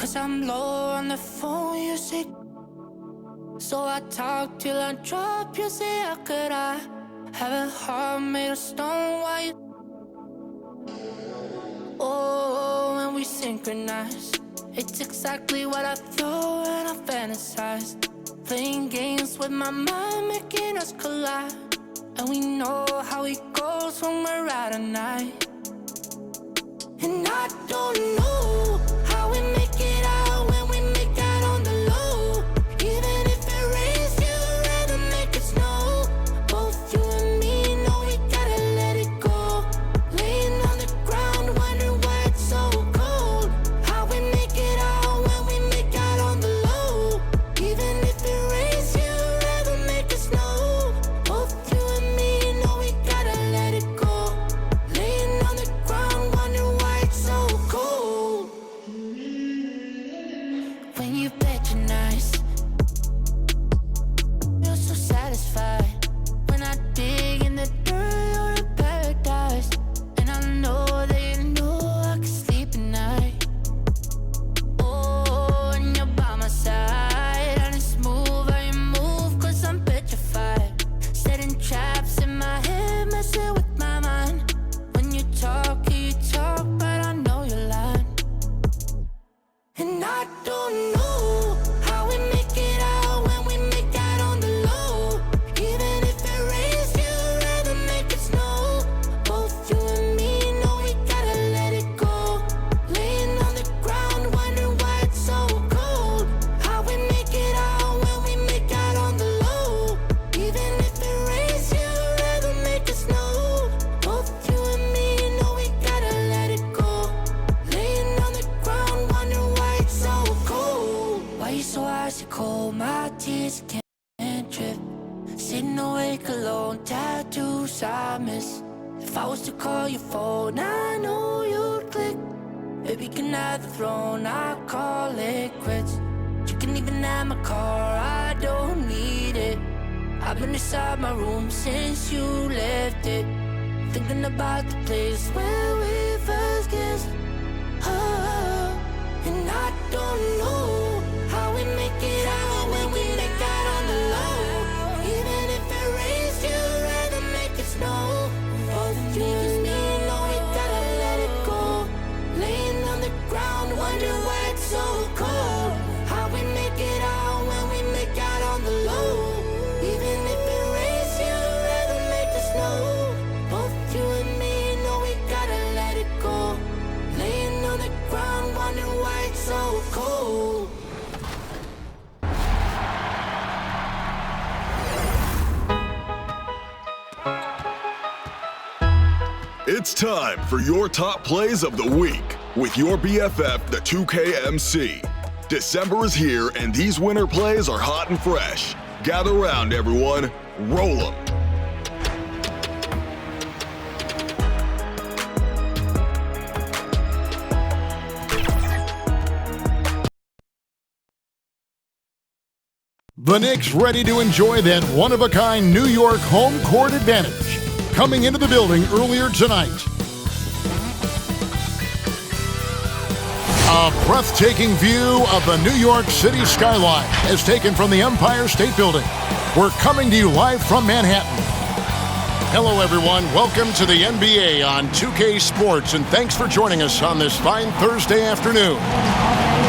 'cause I'm low on the phone, you say. So I talk till I drop, you say, how could I have a heart made of stone? Why you? Oh, when we synchronize, it's exactly what I thought and I fantasized. Playing games with my mind, making us collide. And we know how it goes when we're out at night. And I don't know how we make it out when we make out on the low. Even if it rains, you'd rather make it snow. Both you and me know we gotta let it go. Laying on the ground, wondering why it's so cold. How we make it out when we make out on the low. Even if it rains, you'd rather make it snow. Both you and me know we gotta let it go. Laying on the ground, wondering why it's so cold. When you patronize, you're so satisfied. When I dig in the dirt, you're in paradise. And I know that you know I can sleep at night. Oh, and you're by my side. And it's smooth how you move, 'cause I'm petrified. Setting traps in my head, messing with my mind. When you talk, but I know you're lying. And I don't know how we make it out when we make out on the low. Even if it rains, you'd rather make it snow. Both you and me know we gotta let it go. Laying on the ground, wondering why it's so cold. How we make it out when we make out on the low. Even if it rains, you'd rather make it snow. Both you and me know we gotta let it go. Laying on the ground, wondering why it's so cold. Why you so icy cold? My tears can't drip. Sitting awake alone, tattoos I miss. If I was to call your phone, I know you'd click. Baby, can have the throne, I call it quits. You can even have my car, I don't need it. I've been inside my room since you left it. Thinking about the place where we first kissed. Oh, and I don't know how we make it out when we make out on the low. Even if it rains, you'd rather make it snow. Both you and me know we gotta let it go. Laying on the ground, wondering why it's so cold. How we make it out when we make out on the low. Even if it rains, you'd rather make it snow. Both you and me know we gotta let it go. Laying on the ground, wondering why it's so cold. It's time for your top plays of the week with your BFF, the 2KMC. December is here and these winter plays are hot and fresh. Gather round, everyone. Roll 'em. The Knicks ready to enjoy that one-of-a-kind New York home court advantage. Coming into the building earlier tonight. A breathtaking view of the New York City skyline is taken from the Empire State Building. We're coming to you live from Manhattan. Hello, everyone. Welcome to the NBA on 2K Sports, and thanks for joining us on this fine Thursday afternoon.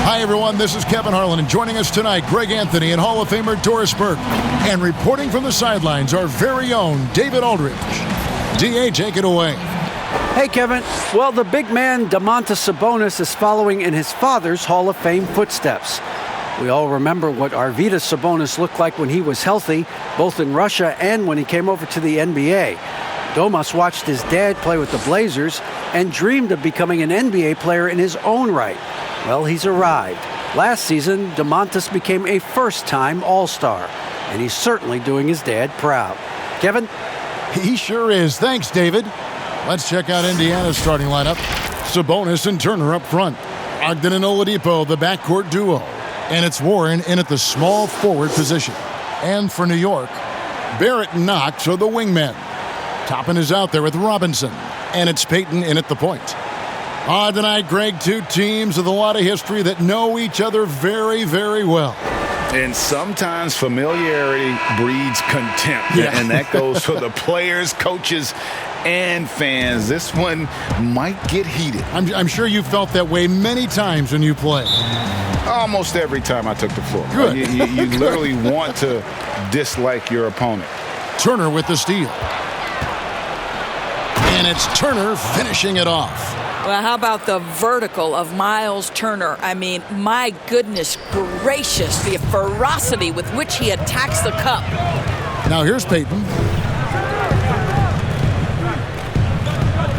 Hi, everyone. This is Kevin Harlan, and joining us tonight, Greg Anthony and Hall of Famer Doris Burke. And reporting from the sidelines, our very own David Aldridge. DA, take it away. Hey, Kevin. Well, the big man, Domantas Sabonis, is following in his father's Hall of Fame footsteps. We all remember what Arvydas Sabonis looked like when he was healthy, both in Russia and when he came over to the NBA. Domas watched his dad play with the Blazers and dreamed of becoming an NBA player in his own right. Well, he's arrived. Last season, Domantas became a first-time All-Star, and he's certainly doing his dad proud. Kevin? He sure is. Thanks, David. Let's check out Indiana's starting lineup. Sabonis and Turner up front. Ogden and Oladipo, the backcourt duo. And it's Warren in at the small forward position. And for New York, Barrett and Knox are the wingmen. Toppin is out there with Robinson. And it's Payton in at the point. Tonight, Greg, two teams with a lot of history that know each other very, very well. And sometimes familiarity breeds contempt. Yeah. And that goes for the players, coaches, and fans. This one might get heated. I'm sure you felt that way many times when you play. Almost every time I took the floor. Good. You literally want to dislike your opponent. Turner with the steal. And it's Turner finishing it off. Well, how about the vertical of Miles Turner? I mean, my goodness gracious, the ferocity with which he attacks the cup. Now here's Payton.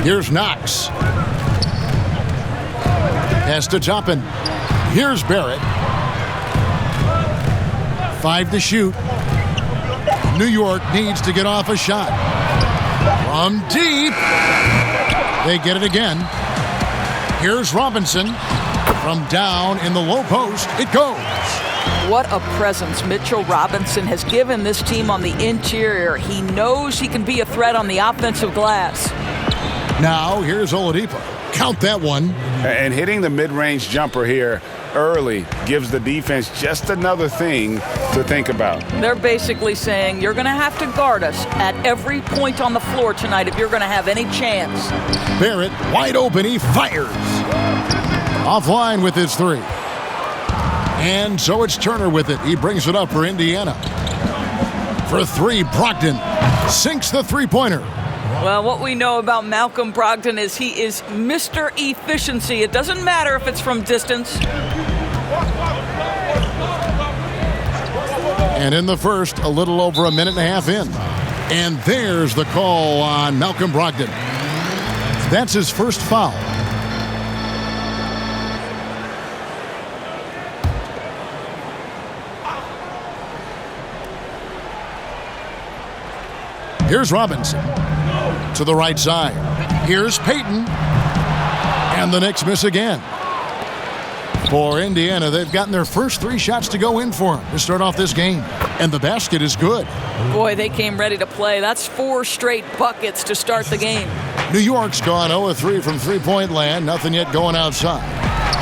Here's Knox. Pass to Toppin. Here's Barrett. 5 to shoot. New York needs to get off a shot. From deep. They get it again. Here's Robinson. From down in the low post, it goes. What a presence Mitchell Robinson has given this team on the interior. He knows he can be a threat on the offensive glass. Now, here's Oladipo. Count that one. And hitting the mid-range jumper here early gives the defense just another thing to think about. They're basically saying you're going to have to guard us at every point on the floor tonight if you're going to have any chance. Barrett wide open. He fires. Offline with his three. And so it's Turner with it. He brings it up for Indiana. For three, Brogdon sinks the three-pointer. Well, what we know about Malcolm Brogdon is he is Mr. Efficiency. It doesn't matter if it's from distance. And in the first, a little over a minute and a half in. And there's the call on Malcolm Brogdon. That's his first foul. Here's Robinson to the right side. Here's Payton. And the Knicks miss again. For Indiana, they've gotten their first 3 shots to go in for them to start off this game. And the basket is good. Boy, they came ready to play. That's 4 straight buckets to start the game. New York's gone 0-3 from three-point land. Nothing yet going outside.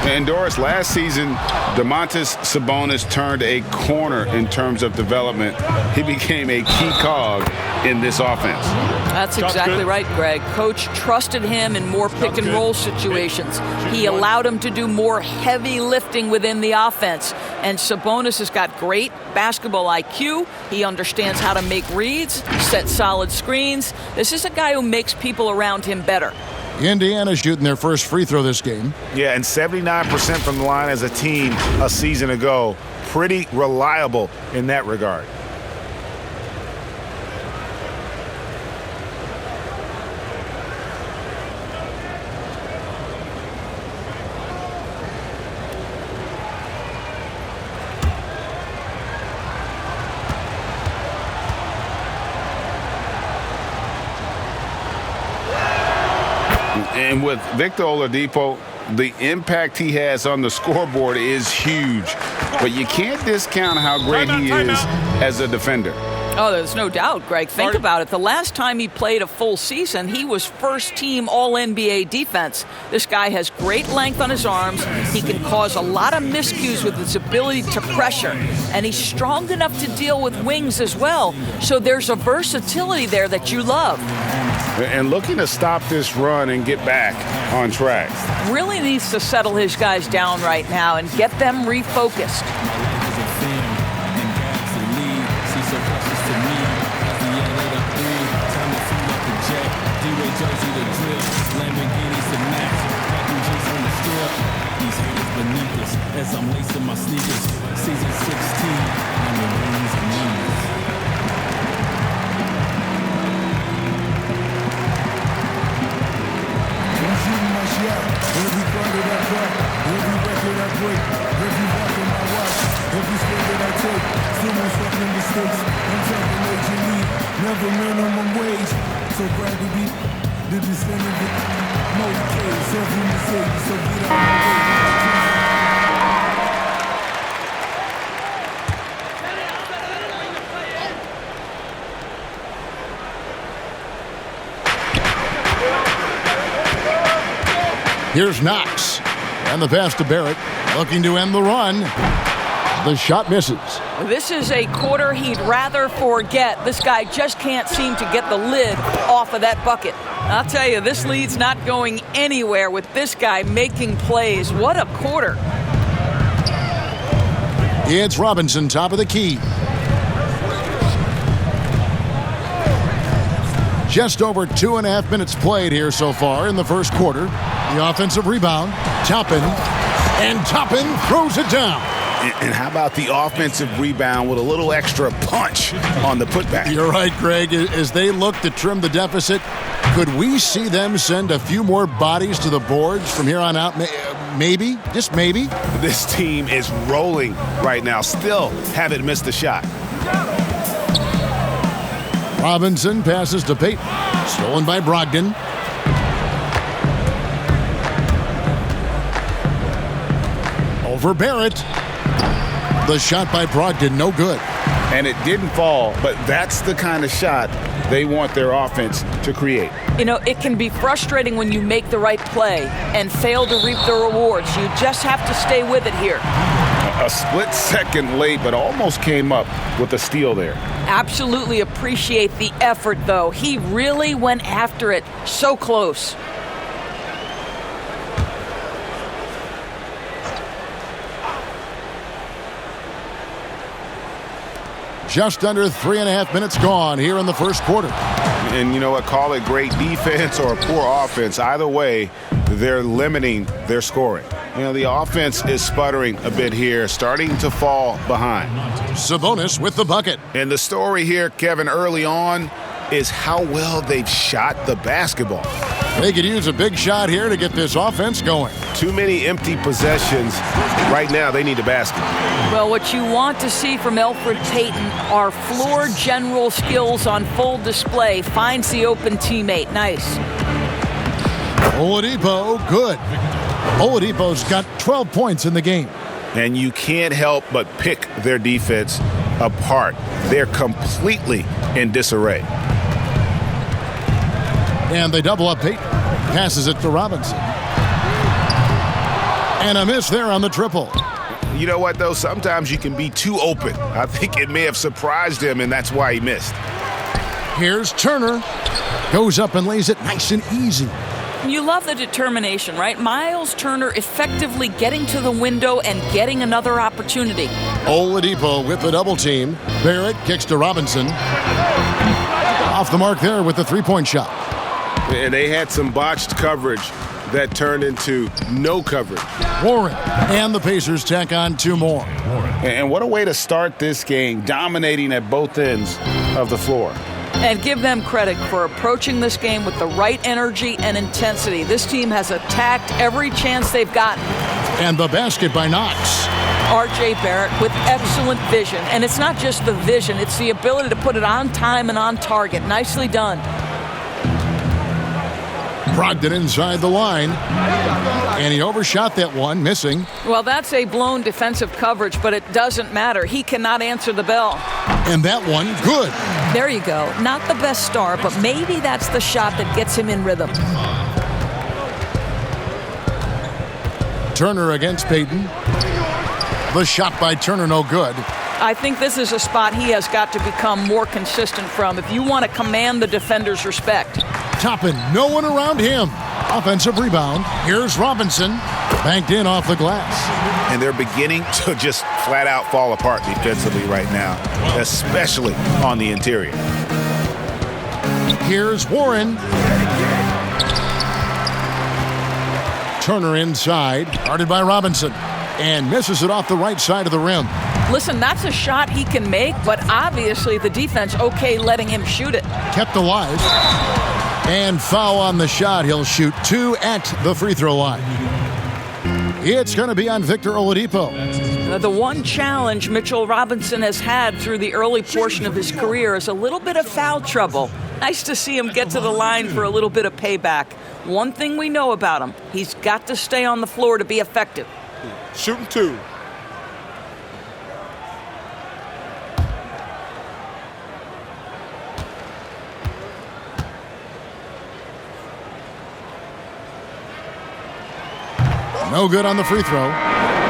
And Doris, last season, Domantas Sabonis turned a corner in terms of development. He became a key cog in this offense. That's exactly right, Greg. Coach trusted him in more pick-and-roll situations. He allowed him to do more heavy lifting within the offense. And Sabonis has got great basketball IQ. He understands how to make reads, set solid screens. This is a guy who makes people around him better. Indiana shooting their first free throw this game. Yeah, and 79% from the line as a team a season ago. Pretty reliable in that regard. And with Victor Oladipo, the impact he has on the scoreboard is huge. But you can't discount how great he is as a defender. Oh, there's no doubt, Greg. Think about it. The last time he played a full season, he was first-team All-NBA defense. This guy has great length on his arms. He can cause a lot of miscues with his ability to pressure. And he's strong enough to deal with wings as well. So there's a versatility there that you love. And looking to stop this run and get back on track. Really needs to settle his guys down right now and get them refocused. As I'm lacing my sneakers, season 16, and the rings and numbers. I'm shooting my shot, every part that I drop, every record I break, every walk in my watch, every step that I take, still no fucking mistakes. I'm talking major league, never minimum wage. So glad to be the descendant of motorcade, self-made Mercedes, so get out of my way. Here's Knox. And the pass to Barrett. Looking to end the run. The shot misses. This is a quarter he'd rather forget. This guy just can't seem to get the lid off of that bucket. I'll tell you, this lead's not going anywhere with this guy making plays. What a quarter. It's Robinson, top of the key. Just over 2.5 minutes played here so far in the first quarter. The offensive rebound. Toppin. And Toppin throws it down. And how about the offensive rebound with a little extra punch on the putback? You're right, Greg. As they look to trim the deficit, could we see them send a few more bodies to the boards from here on out? Maybe, just maybe. This team is rolling right now. Still haven't missed a shot. Robinson passes to Payton. Stolen by Brogdon. Over Barrett. The shot by Brogdon, no good. And it didn't fall, but that's the kind of shot they want their offense to create. You know, it can be frustrating when you make the right play and fail to reap the rewards. You just have to stay with it here. A split second late, but almost came up with a steal there. Absolutely appreciate the effort, though. He really went after it. So close. Just under 3.5 minutes gone here in the first quarter. And you know what? Call it great defense or poor offense. Either way, they're limiting their scoring. You know, the offense is sputtering a bit here, starting to fall behind. Sabonis with the bucket. And the story here, Kevin, early on is how well they've shot the basketball. They could use a big shot here to get this offense going. Too many empty possessions. Right now, they need a basket. Well, what you want to see from Elfrid Payton are floor general skills on full display. Finds the open teammate. Nice. Oladipo, good. Oladipo's got 12 points in the game. And you can't help but pick their defense apart. They're completely in disarray. And they double up Payton. Passes it to Robinson. And a miss there on the triple. You know what, though? Sometimes you can be too open. I think it may have surprised him, and that's why he missed. Here's Turner. Goes up and lays it nice and easy. You love the determination, right? Miles Turner effectively getting to the window and getting another opportunity. Oladipo with the double team. Barrett kicks to Robinson. Off the mark there with the three-point shot. And they had some botched coverage that turned into no coverage. Warren and the Pacers tack on two more. And what a way to start this game, dominating at both ends of the floor. And give them credit for approaching this game with the right energy and intensity. This team has attacked every chance they've gotten. And the basket by Knox. R.J. Barrett with excellent vision. And it's not just the vision, it's the ability to put it on time and on target. Nicely done. Brogdon inside the line. And he overshot that one, missing. Well, that's a blown defensive coverage, but it doesn't matter. He cannot answer the bell. And that one, good. There you go. Not the best start, but maybe that's the shot that gets him in rhythm. Turner against Payton. The shot by Turner, no good. I think this is a spot he has got to become more consistent from if you want to command the defender's respect. Toppin, no one around him. Offensive rebound. Here's Robinson. Banked in off the glass. And they're beginning to just flat out fall apart defensively right now, especially on the interior. Here's Warren. Turner inside. Guarded by Robinson. And misses it off the right side of the rim. Listen, that's a shot he can make, but obviously the defense okay letting him shoot it. Kept alive. And foul on the shot. He'll shoot two at the free throw line. It's going to be on Victor Oladipo. The one challenge Mitchell Robinson has had through the early portion of his career is a little bit of foul trouble. Nice to see him get to the line for a little bit of payback. One thing we know about him, he's got to stay on the floor to be effective. Shooting two. No good on the free throw.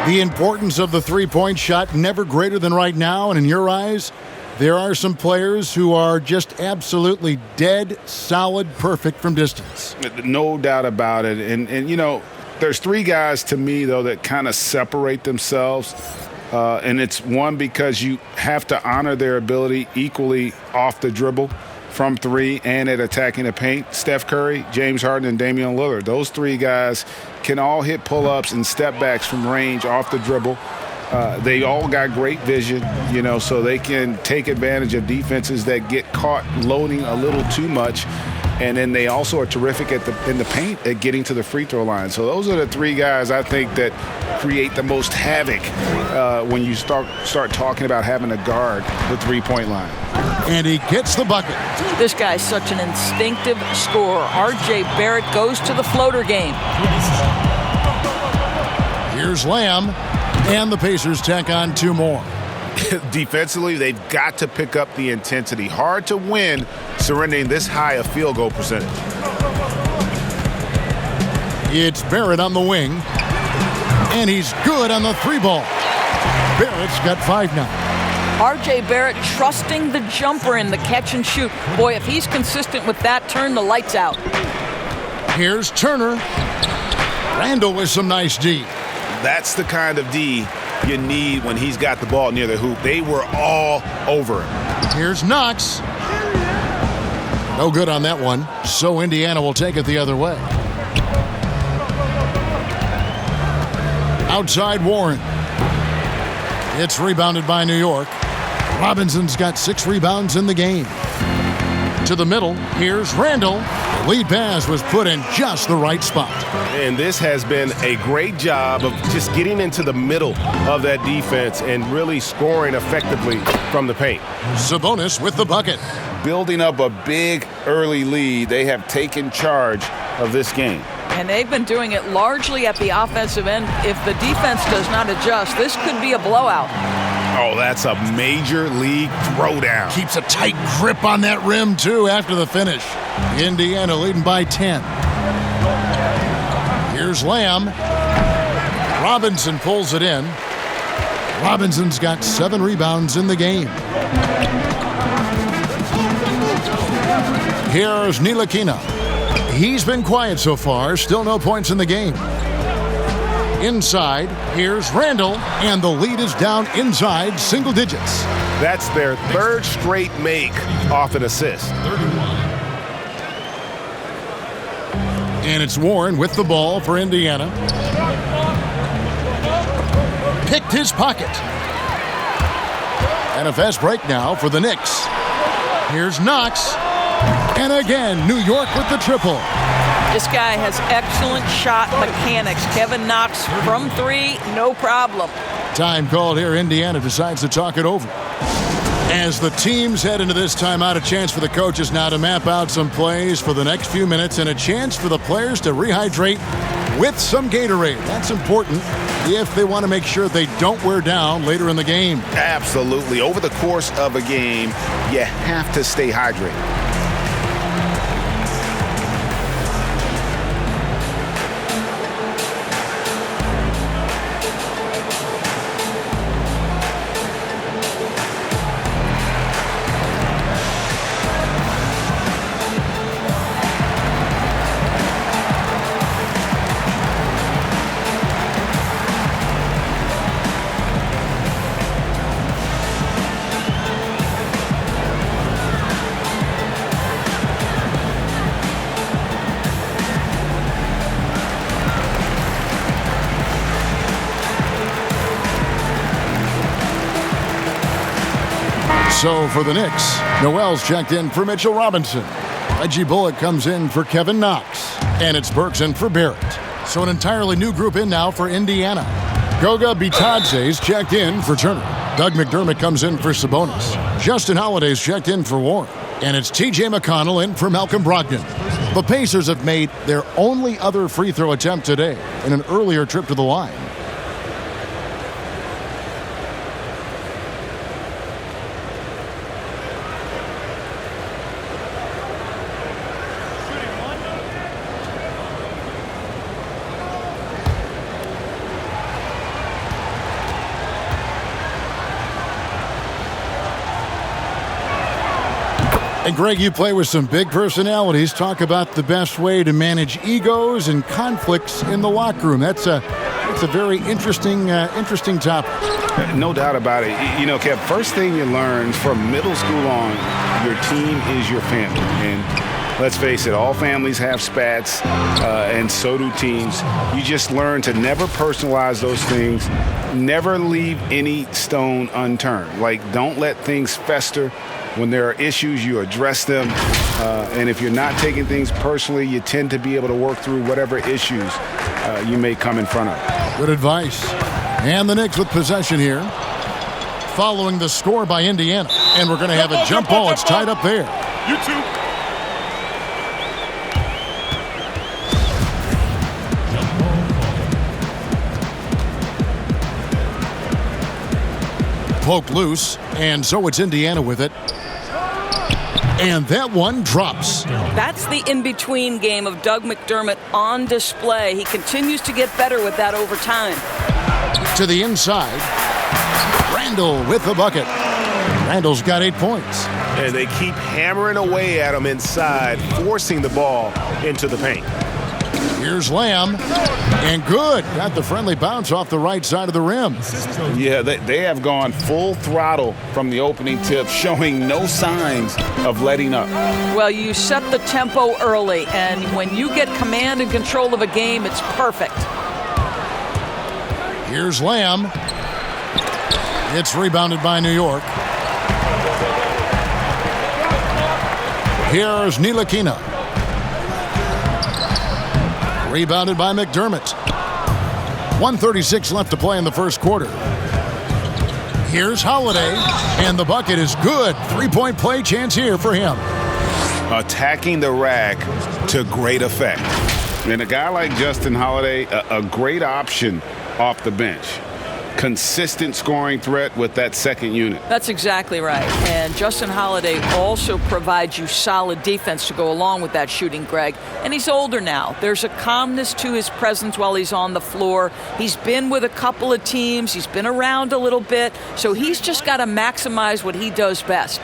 The importance of the three-point shot never greater than right now, and in your eyes, there are some players who are just absolutely dead, solid, perfect from distance. No doubt about it. And you know, there's three guys to me, though, that kind of separate themselves. And it's one, because you have to honor their ability equally off the dribble, from three, and at attacking the paint. Steph Curry, James Harden, and Damian Lillard. Those three guys can all hit pull-ups and step backs from range off the dribble. They all got great vision, you know, so they can take advantage of defenses that get caught loading a little too much. And then they also are terrific in the paint at getting to the free throw line. So those are the three guys I think that create the most havoc when you start talking about having to guard the three-point line. And he gets the bucket. This guy's such an instinctive scorer. R.J. Barrett goes to the floater game. Here's Lamb, and the Pacers tack on two more. Defensively, they've got to pick up the intensity. Hard to win surrendering this high a field goal percentage. It's Barrett on the wing, and he's good on the three ball. Barrett's got 5 now. R.J. Barrett trusting the jumper in the catch and shoot. Boy, if he's consistent with that, turn the lights out. Here's Turner. Randall with some nice D. That's the kind of D you need when he's got the ball near the hoop. They were all over him. Here's Knox. No good on that one, so Indiana will take it the other way. Outside Warren. It's rebounded by New York. Robinson's got 6 rebounds in the game. To the middle, here's Randall. The lead pass was put in just the right spot. And this has been a great job of just getting into the middle of that defense and really scoring effectively from the paint. Sabonis with the bucket. Building up a big early lead, they have taken charge of this game. And they've been doing it largely at the offensive end. If the defense does not adjust, this could be a blowout. Oh, that's a major league throwdown. Keeps a tight grip on that rim, too, after the finish. Indiana leading by 10. Here's Lamb. Robinson pulls it in. Robinson's got 7 rebounds in the game. Here's Ntilikina. He's been quiet so far. Still no points in the game. Inside, here's Randall, and the lead is down inside single digits. That's their 3rd straight make off an assist. And it's Warren with the ball for Indiana. Picked his pocket. And a fast break now for the Knicks. Here's Knox. And again, New York with the triple. This guy has excellent shot mechanics. Kevin Knox from 3, no problem. Time called here. Indiana decides to talk it over. As the teams head into this timeout, a chance for the coaches now to map out some plays for the next few minutes and a chance for the players to rehydrate with some Gatorade. That's important if they want to make sure they don't wear down later in the game. Absolutely. Over the course of a game, you have to stay hydrated. So for the Knicks, Noel's checked in for Mitchell Robinson. Reggie Bullock comes in for Kevin Knox. And it's Burks in for Barrett. So an entirely new group in now for Indiana. Goga Bitadze's checked in for Turner. Doug McDermott comes in for Sabonis. Justin Holiday's checked in for Warren. And it's T.J. McConnell in for Malcolm Brogdon. The Pacers have made their only other free throw attempt today in an earlier trip to the line. And Greg, you play with some big personalities. Talk about the best way to manage egos and conflicts in the locker room. That's a very interesting topic. No doubt about it. You know, Kev, first thing you learn from middle school on, your team is your family. And let's face it, all families have spats, and so do teams. You just learn to never personalize those things, never leave any stone unturned. Like, don't let things fester. When there are issues, you address them. And if you're not taking things personally, you tend to be able to work through whatever issues you may come in front of. Good advice. And the Knicks with possession here, following the score by Indiana. And we're going to have a jump ball. It's tied up there. You too. Poked loose, and so it's Indiana with it. And that one drops. That's the in-between game of Doug McDermott on display. He continues to get better with that over time. To the inside. Randall with the bucket. Randall's got 8 points. And they keep hammering away at him inside, forcing the ball into the paint. Here's Lamb. And good. Got the friendly bounce off the right side of the rim. Yeah, they have gone full throttle from the opening tip, showing no signs of letting up. Well, you set the tempo early, and when you get command and control of a game, it's perfect. Here's Lamb. It's rebounded by New York. Here's Ntilikina. Rebounded by McDermott. 1:36 left to play in the first quarter. Here's Holiday, and the bucket is good. 3-point play chance here for him. Attacking the rack to great effect. And a guy like Justin Holiday, a great option off the bench. Consistent scoring threat with that second unit. That's exactly right. And Justin Holiday also provides you solid defense to go along with that shooting, Greg. And he's older now. There's a calmness to his presence while he's on the floor. He's been with a couple of teams. He's been around a little bit. So he's just got to maximize what he does best.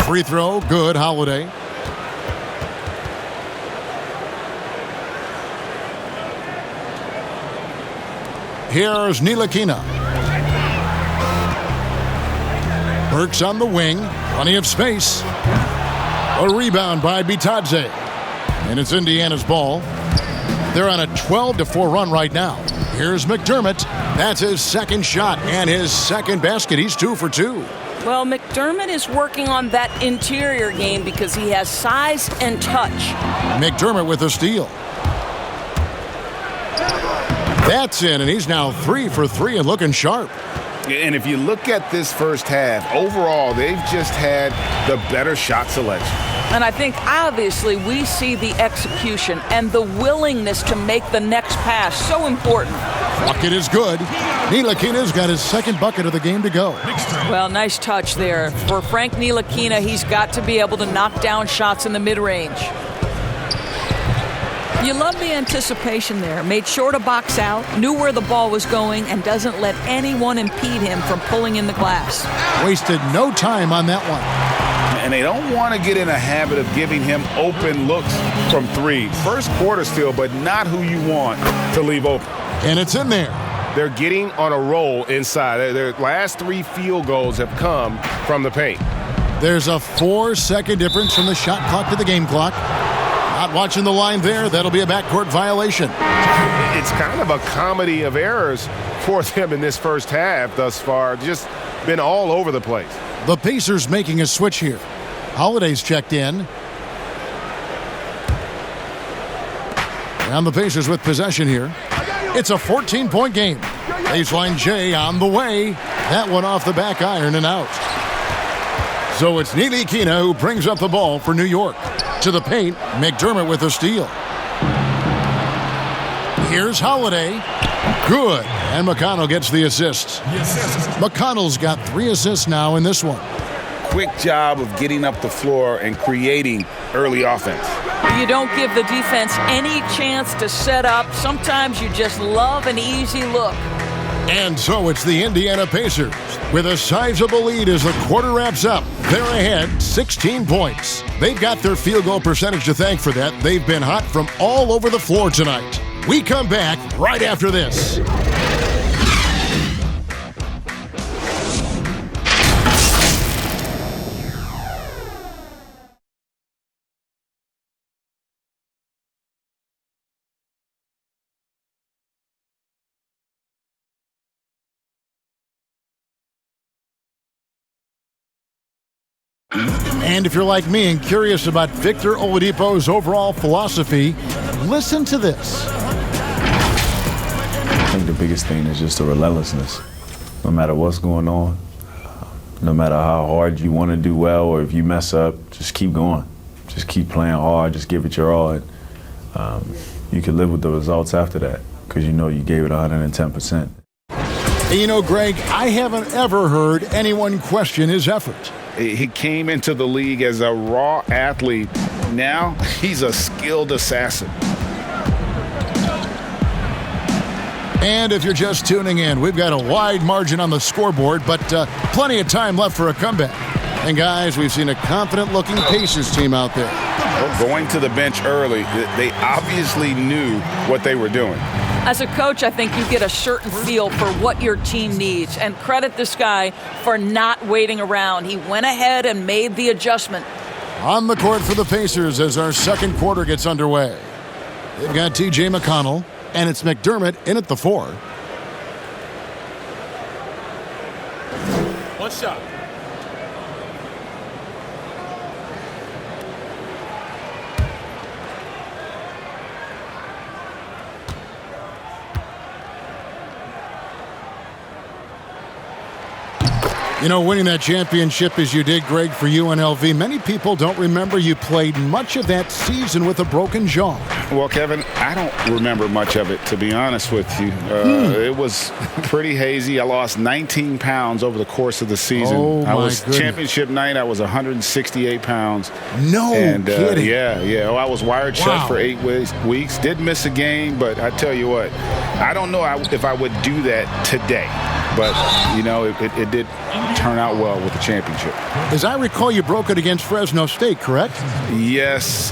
Free throw, good, Holiday. Here's Ntilikina. Burks on the wing, plenty of space. A rebound by Bitadze. And it's Indiana's ball. They're on a 12-4 run right now. Here's McDermott. That's his second shot and his second basket. He's 2 for 2. Well, McDermott is working on that interior game because he has size and touch. McDermott with a steal. That's in, and he's now 3 for 3 and looking sharp. And if you look at this first half, overall, they've just had the better shot selection. And I think, obviously, we see the execution and the willingness to make the next pass so important. Bucket is good. Ntilikina's got his second bucket of the game to go. Well, nice touch there. For Frank Ntilikina, he's got to be able to knock down shots in the mid-range. You love the anticipation there. Made sure to box out, knew where the ball was going, and doesn't let anyone impede him from pulling in the glass. Wasted no time on that one. And they don't want to get in a habit of giving him open looks from three. First quarter still, but not who you want to leave open. And it's in there. They're getting on a roll inside. Their last 3 field goals have come from the paint. There's a 4-second difference from the shot clock to the game clock. Not watching the line there. That'll be a backcourt violation. It's kind of a comedy of errors for them in this first half thus far. Just been all over the place. The Pacers making a switch here. Holiday's checked in. And the Pacers with possession here. It's a 14-point game. Baseline J on the way. That one off the back iron and out. So it's Ntilikina who brings up the ball for New York. To the paint, McDermott with a steal. Here's Holiday. Good. And McConnell gets the assist. McConnell's got 3 assists now in this one. quick job of getting up the floor and creating early offense. You don't give the defense any chance to set up. Sometimes you just love an easy look. And so it's the Indiana Pacers with a sizable lead as the quarter wraps up. They're ahead 16 points. They've got their field goal percentage to thank for that. They've been hot from all over the floor tonight. We come back right after this. And if you're like me and curious about Victor Oladipo's overall philosophy, listen to this. I think the biggest thing is just the relentlessness. No matter what's going on, no matter how hard you want to do well or if you mess up, just keep going. Just keep playing hard, just give it your all. And, you can live with the results after that because you know you gave it 110%. And you know, Greg, I haven't ever heard anyone question his effort. He came into the league as a raw athlete. Now he's a skilled assassin. And if you're just tuning in, we've got a wide margin on the scoreboard, but plenty of time left for a comeback. And guys, we've seen a confident-looking Pacers team out there. Going to the bench early, they obviously knew what they were doing. As a coach, I think you get a certain feel for what your team needs. And credit this guy for not waiting around. He went ahead and made the adjustment. On the court for the Pacers as our second quarter gets underway. They've got T.J. McConnell, and it's McDermott in at the 4. One shot. You know, winning that championship as you did, Greg, for UNLV, many people don't remember you played much of that season with a broken jaw. Well, Kevin, I don't remember much of it, to be honest with you. It was pretty hazy. I lost 19 pounds over the course of the season. Oh, my goodness. Championship night, I was 168 pounds. No kidding. Yeah. I was wired shut for 8 weeks. Didn't miss a game, but I tell you what, I don't know if I would do that today. But, you know, it did turn out well with the championship. As I recall, you broke it against Fresno State, correct? Yes,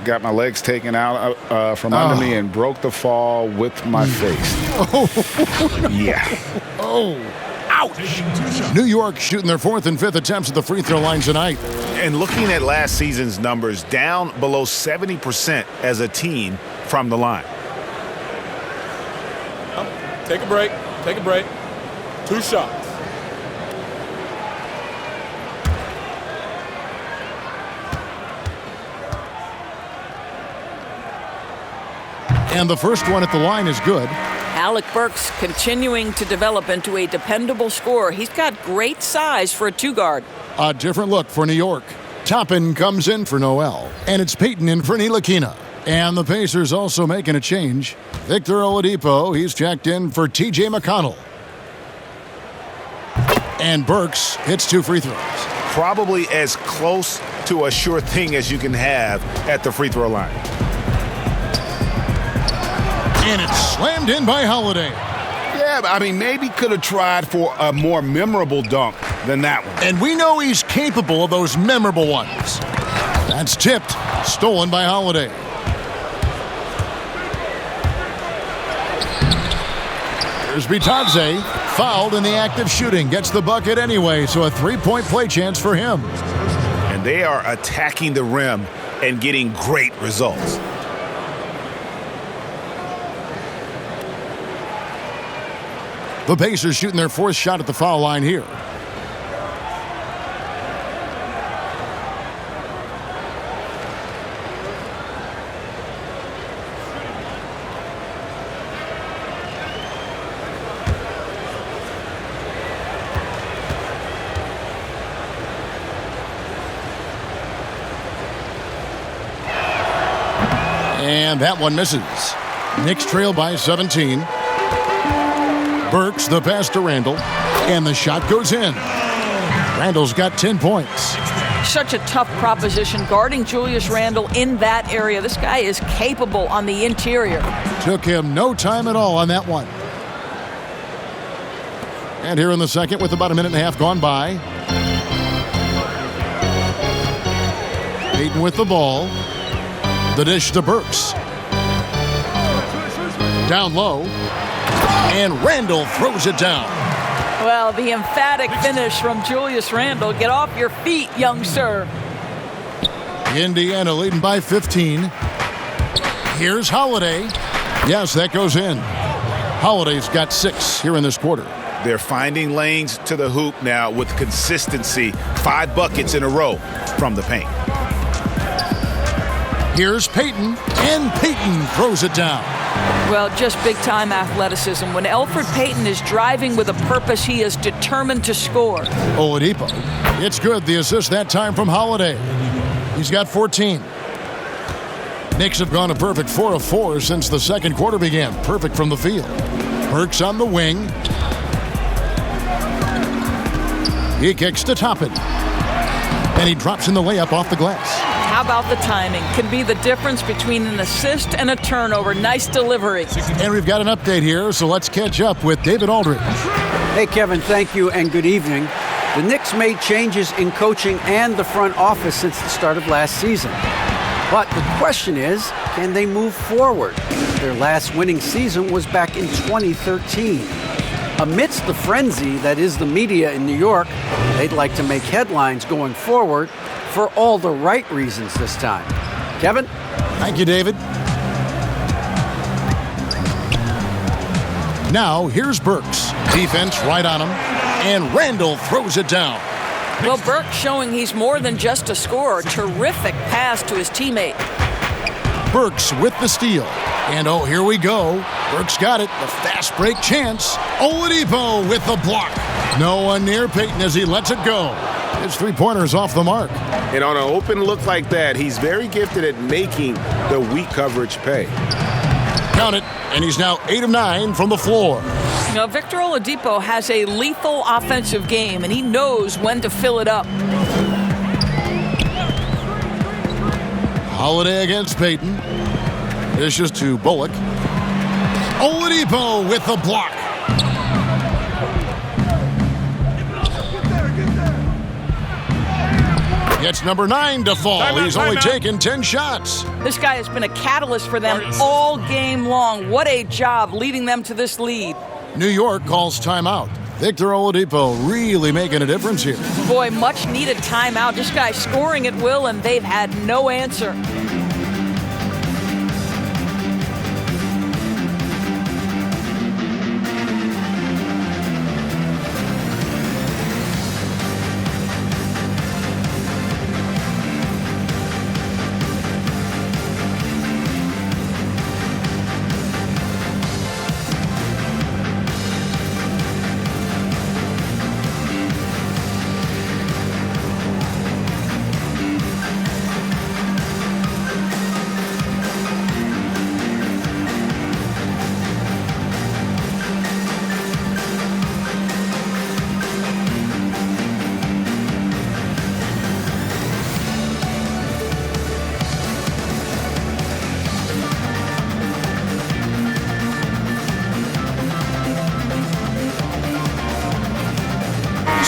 got my legs taken out from under me and broke the fall with my face. Oh, no. Yeah. Oh, ouch. New York shooting their 4th and 5th attempts at the free throw line tonight. And looking at last season's numbers, down below 70% as a team from the line. Take a break. 2 shots. And the first one at the line is good. Alec Burks continuing to develop into a dependable scorer. He's got great size for a 2-guard. A different look for New York. Toppin comes in for Noel, and it's Payton in for Ntilikina. And the Pacers also making a change. Victor Oladipo, he's checked in for T.J. McConnell. And Burks hits 2 free throws. Probably as close to a sure thing as you can have at the free throw line. And it's slammed in by Holiday. Yeah, I mean, maybe could have tried for a more memorable dunk than that one. And we know he's capable of those memorable ones. That's tipped, stolen by Holiday. Here's Bitadze, fouled in the act of shooting. Gets the bucket anyway, so a 3-point play chance for him. And they are attacking the rim and getting great results. The Pacers shooting their 4th shot at the foul line here. And that one misses. Knicks trail by 17. Burks, the pass to Randall, and the shot goes in. Randle's got 10 points. Such a tough proposition guarding Julius Randle in that area. This guy is capable on the interior. Took him no time at all on that one. And here in the second with about a minute and a half gone by. Payton with the ball. The dish to Burks. Down low. And Randle throws it down. Well, the emphatic finish from Julius Randle. Get off your feet, young sir. Indiana leading by 15. Here's Holiday. Yes, that goes in. Holiday's got 6 here in this quarter. They're finding lanes to the hoop now with consistency. 5 buckets in a row from the paint. Here's Payton, and Payton throws it down. Well, just big-time athleticism. When Elfrid Payton is driving with a purpose, he is determined to score. Oladipo. It's good, the assist that time from Holiday. He's got 14. Knicks have gone a perfect 4 of 4 since the second quarter began. Perfect from the field. Burks on the wing. He kicks to Toppin. And he drops in the layup off the glass. How about the timing? Can be the difference between an assist and a turnover. Nice delivery. And we've got an update here, so let's catch up with David Aldridge. Hey, Kevin, thank you and good evening. The Knicks made changes in coaching and the front office since the start of last season. But the question is, can they move forward? Their last winning season was back in 2013. Amidst the frenzy that is the media in New York, they'd like to make headlines going forward for all the right reasons this time. Kevin? Thank you, David. Now, here's Burks. Defense right on him, and Randle throws it down. Well, Burks showing he's more than just a scorer. Terrific pass to his teammate. Burks with the steal. And oh, here we go. Burks got it. The fast break chance. Oladipo with the block. No one near Payton as he lets it go. His three-pointer's off the mark. And on an open look like that, he's very gifted at making the weak coverage pay. Count it, and he's now 8 of 9 from the floor. Now, Victor Oladipo has a lethal offensive game, and he knows when to fill it up. Holiday against Payton. Dishes to Bullock. Oladipo with the block. Gets number 9 to fall. He's only taken 10 shots. This guy has been a catalyst for them all game long. What a job leading them to this lead. New York calls timeout. Victor Oladipo really making a difference here. Boy, much needed timeout. This guy's scoring at will, and they've had no answer.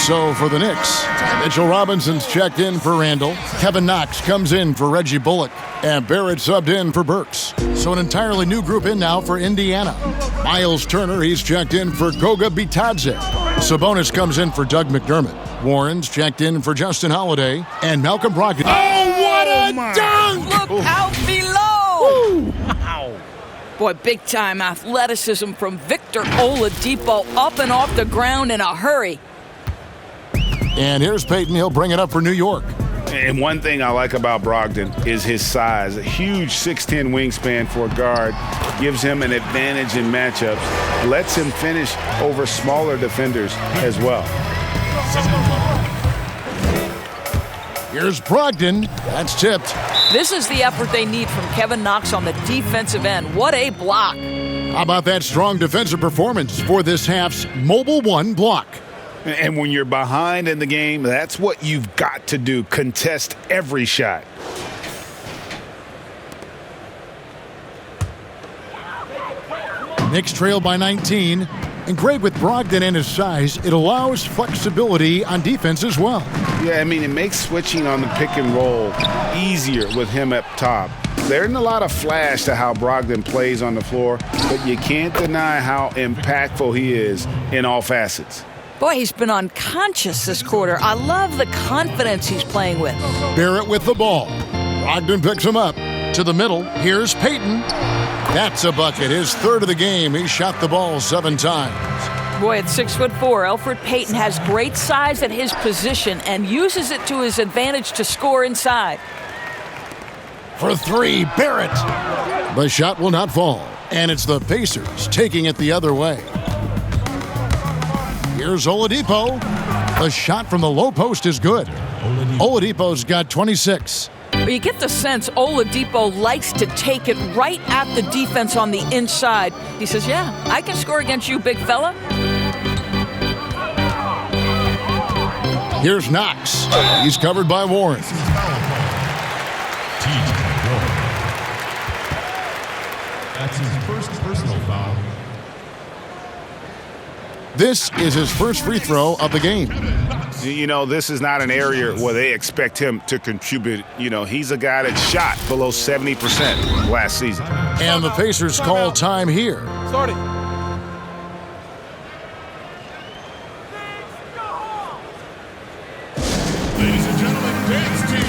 So for the Knicks, Mitchell Robinson's checked in for Randle. Kevin Knox comes in for Reggie Bullock. And Barrett subbed in for Burks. So an entirely new group in now for Indiana. Miles Turner, he's checked in for Goga Bitadze. Sabonis comes in for Doug McDermott. Warren's checked in for Justin Holiday. And Malcolm Brogdon. Oh, what a dunk! Look out below! Wow. Boy, big-time athleticism from Victor Oladipo, up and off the ground in a hurry. And here's Payton. He'll bring it up for New York. And one thing I like about Brogdon is his size. A huge 6'10 wingspan for a guard. Gives him an advantage in matchups. Lets him finish over smaller defenders as well. Here's Brogdon. That's tipped. This is the effort they need from Kevin Knox on the defensive end. What a block. How about that strong defensive performance for this half's Mobile One block? And when you're behind in the game, that's what you've got to do. Contest every shot. Knicks trail by 19. And great with Brogdon and his size, it allows flexibility on defense as well. Yeah, I mean, it makes switching on the pick and roll easier with him up top. There isn't a lot of flash to how Brogdon plays on the floor, but you can't deny how impactful he is in all facets. Boy, he's been unconscious this quarter. I love the confidence he's playing with. Barrett with the ball. Brogdon picks him up. To the middle, here's Payton. That's a bucket, his third of the game. He shot the ball 7 times. Boy, at 6'4", Elfrid Payton has great size at his position and uses it to his advantage to score inside. For 3, Barrett. The shot will not fall, and it's the Pacers taking it the other way. Here's Oladipo. The shot from the low post is good. Oladipo's got 26. But you get the sense Oladipo likes to take it right at the defense on the inside. He says, yeah, I can score against you, big fella. Here's Knox. He's covered by Warren. That's his first personal foul. This is his first free throw of the game. You know, this is not an area where they expect him to contribute. You know, he's a guy that shot below 70% last season. And the Pacers call time here. Starting. Ladies and gentlemen, dance team.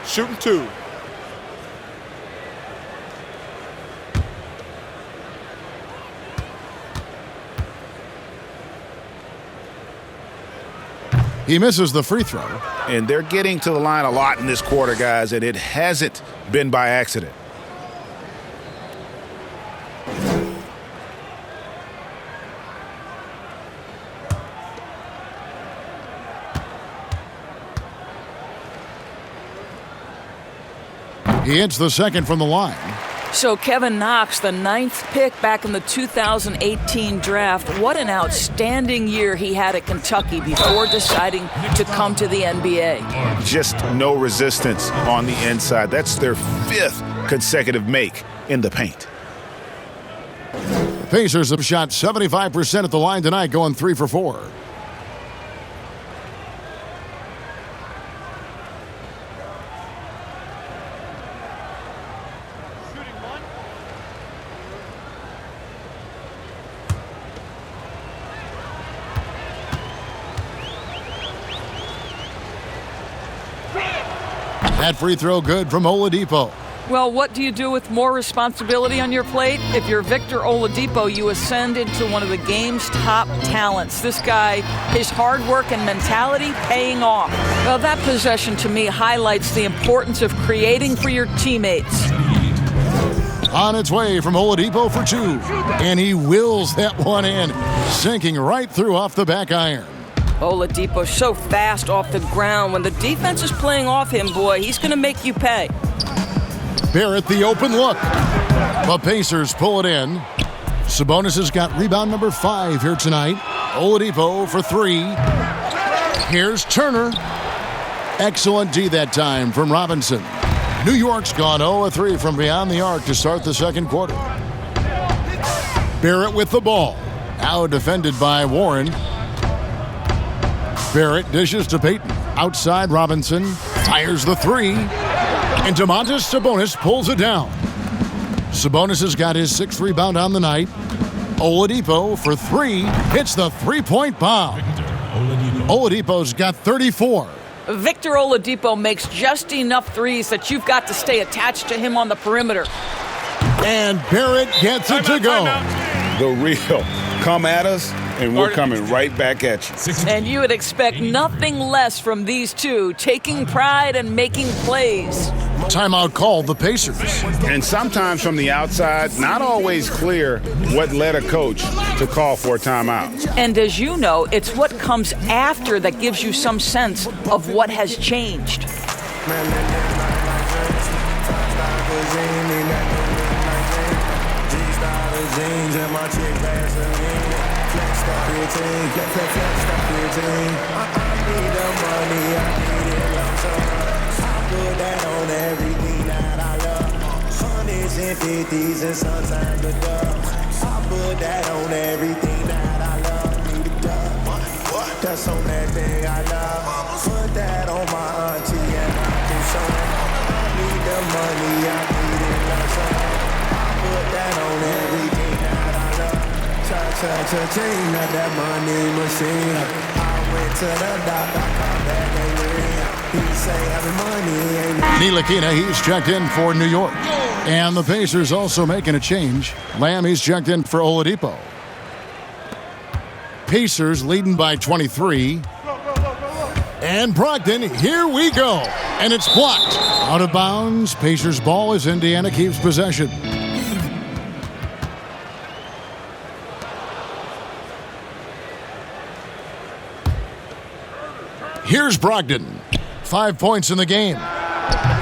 Shooting 2. He misses the free throw. And they're getting to the line a lot in this quarter, guys, and it hasn't been by accident. He hits the second from the line. So Kevin Knox, the 9th pick back in the 2018 draft. What an outstanding year he had at Kentucky before deciding to come to the NBA. Just no resistance on the inside. That's their 5th consecutive make in the paint. The Pacers have shot 75% at the line tonight, going 3 for 4. That free throw good from Oladipo. Well, what do you do with more responsibility on your plate? If you're Victor Oladipo, you ascend into one of the game's top talents. This guy, his hard work and mentality paying off. Well, that possession to me highlights the importance of creating for your teammates. On its way from Oladipo for 2. And he wills that one in, sinking right through off the back iron. Oladipo so fast off the ground. When the defense is playing off him, boy, he's going to make you pay. Barrett, the open look. The Pacers pull it in. Sabonis has got rebound number 5 here tonight. Oladipo for 3. Here's Turner. Excellent D that time from Robinson. New York's gone 0-3 from beyond the arc to start the second quarter. Barrett with the ball. Now defended by Warren. Barrett dishes to Payton. Outside Robinson. Fires the three. And Domantas Sabonis pulls it down. Sabonis has got his 6th rebound on the night. Oladipo for 3. Hits the three-point bomb. Oladipo's got 34. Victor Oladipo makes just enough threes that you've got to stay attached to him on the perimeter. And Barrett gets it to go. The real. Come at us, and we're coming right back at you. And you would expect nothing less from these two, taking pride and making plays. Timeout called the Pacers. And sometimes from the outside, not always clear what led a coach to call for a timeout. And as you know, it's what comes after that gives you some sense of what has changed. And 50s and sometimes the dub. I put that on everything that I love. Need a dub. That's on that thing I love. Put that on my auntie and I can show her. I need the money, I need it like so. I put that on everything that I love. Cha-cha-cha-ching, not that money machine. I went to the doctor, come back and ring. He say having money ain't Ntilikina, he's checked in for New York. And the Pacers also making a change. Lamb, he's checked in for Oladipo. Pacers leading by 23. And Brogdon, here we go. And it's blocked. Out of bounds. Pacers ball as Indiana keeps possession. Here's Brogdon. 5 points in the game.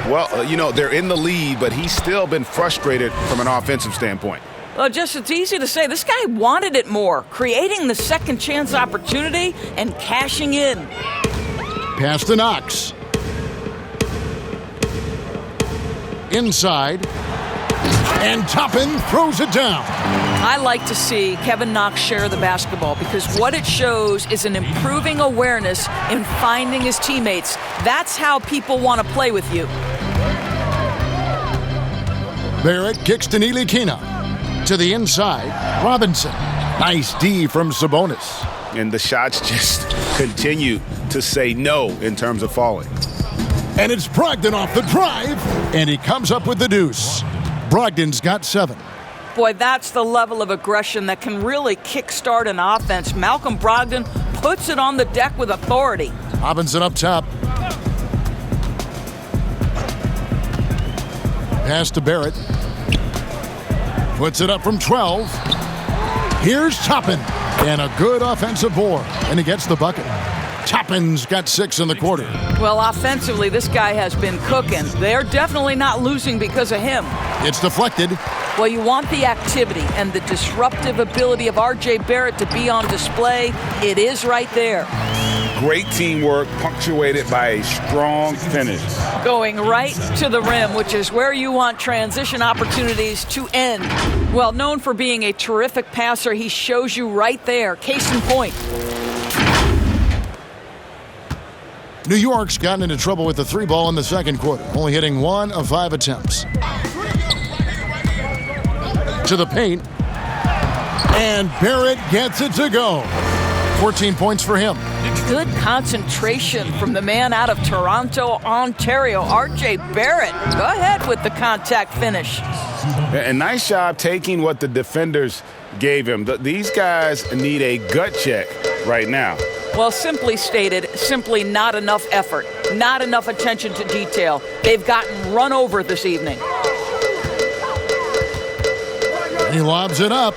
Well, they're in the lead, but he's still been frustrated from an offensive standpoint. Well, it's easy to say. This guy wanted it more, creating the second chance opportunity and cashing in. Pass to Knox. Inside. And Toppin throws it down. I like to see Kevin Knox share the basketball because what it shows is an improving awareness in finding his teammates. That's how people want to play with you. Barrett kicks to Ntilikina. To the inside, Robinson. Nice D from Sabonis. And the shots just continue to say no in terms of falling. And it's Brogdon off the drive, and he comes up with the deuce. Brogdon's got 7. Boy, that's the level of aggression that can really kickstart an offense. Malcolm Brogdon puts it on the deck with authority. Robinson up top. Pass to Barrett. Puts it up from 12. Here's Toppin. And a good offensive board. And he gets the bucket. Toppin's got 6 in the quarter. Well, offensively, this guy has been cooking. They're definitely not losing because of him. It's deflected. Well, you want the activity and the disruptive ability of R.J. Barrett to be on display. It is right there. Great teamwork punctuated by a strong finish. Going right to the rim, which is where you want transition opportunities to end. Well, known for being a terrific passer, he shows you right there. Case in point. New York's gotten into trouble with the 3 ball in the second quarter, only hitting 1 of 5 attempts. To the paint. And Barrett gets it to go. 14 points for him. Good concentration from the man out of Toronto, Ontario, R.J. Barrett. Go ahead with the contact finish. A nice job taking what the defenders gave him. These guys need a gut check right now. Well, simply stated, simply not enough effort, not enough attention to detail. They've gotten run over this evening. He lobs it up.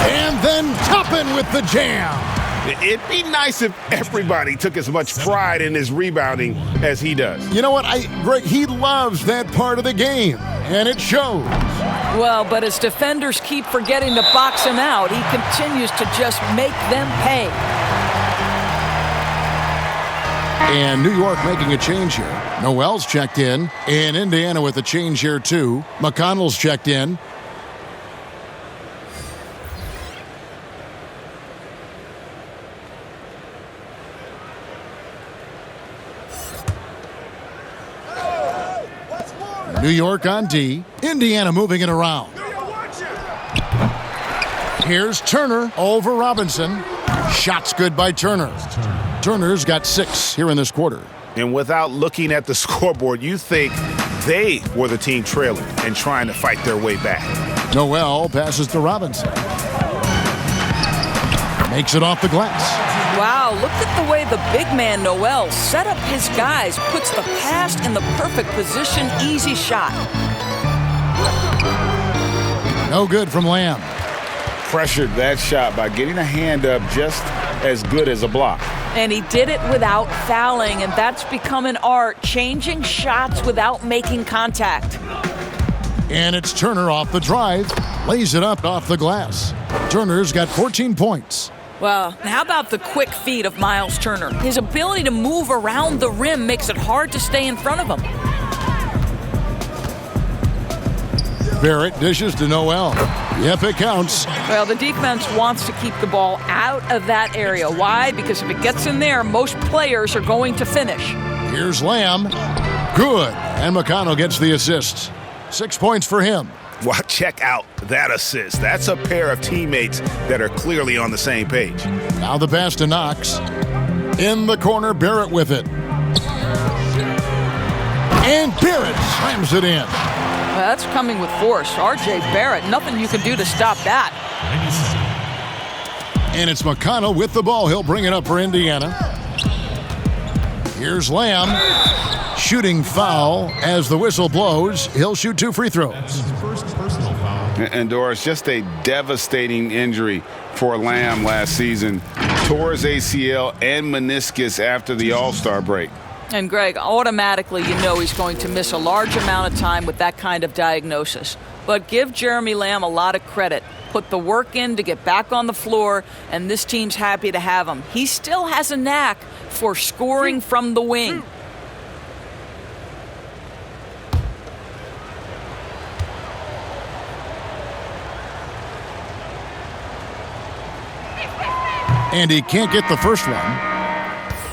And then Toppin with the jam. It'd be nice if everybody took as much pride in his rebounding as he does. You know what? Greg, he loves that part of the game, and it shows. Well, but as defenders keep forgetting to box him out, he continues to just make them pay. And New York making a change here. Noel's checked in. And Indiana with a change here, too. McConnell's checked in. New York on D. Indiana moving it around. Here's Turner over Robinson. Shot's good by Turner. Turner's got 6 here in this quarter. And without looking at the scoreboard, you think they were the team trailing and trying to fight their way back. Noel passes to Robinson. Makes it off the glass. Wow, look at the way the big man Noel set up his guys, puts the pass in the perfect position, easy shot. No good from Lamb. Pressured that shot by getting a hand up just as good as a block. And he did it without fouling, and that's become an art, changing shots without making contact. And it's Turner off the drive, lays it up off the glass. Turner's got 14 points. Well, how about the quick feet of Miles Turner? His ability to move around the rim makes it hard to stay in front of him. Barrett dishes to Noel. Yep, it counts. Well, the defense wants to keep the ball out of that area. Why? Because if it gets in there, most players are going to finish. Here's Lamb. Good. And McConnell gets the assist. 6 points for him. Well, check out that assist. That's a pair of teammates that are clearly on the same page. Now the pass to Knox. In the corner, Barrett with it. And Barrett slams it in. Well, that's coming with force. R.J. Barrett, nothing you can do to stop that. And it's McConnell with the ball. He'll bring it up for Indiana. Here's Lamb. Shooting foul as the whistle blows. He'll shoot 2 free throws. That's his first personal foul. And Doris, just a devastating injury for Lamb last season. Tore his ACL and meniscus after the All-Star break. And Greg, automatically you know he's going to miss a large amount of time with that kind of diagnosis. But give Jeremy Lamb a lot of credit. Put the work in to get back on the floor, and this team's happy to have him. He still has a knack for scoring from the wing. And he can't get the first one.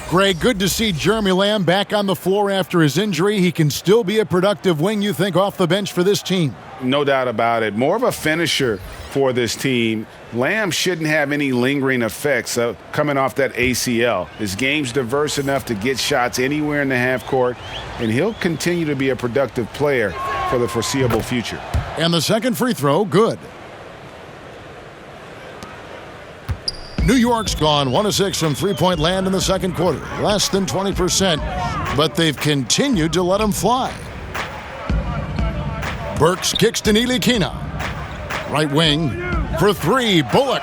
Greg, good to see Jeremy Lamb back on the floor after his injury. He can still be a productive wing, you think, off the bench for this team. No doubt about it. More of a finisher for this team. Lamb shouldn't have any lingering effects coming off that ACL. His game's diverse enough to get shots anywhere in the half court, and he'll continue to be a productive player for the foreseeable future. And the second free throw, good. New York's gone 1 of 6 from three-point land in the second quarter, less than 20%, but they've continued to let him fly. Burks kicks to Nilikina. Right wing for 3, Bullock.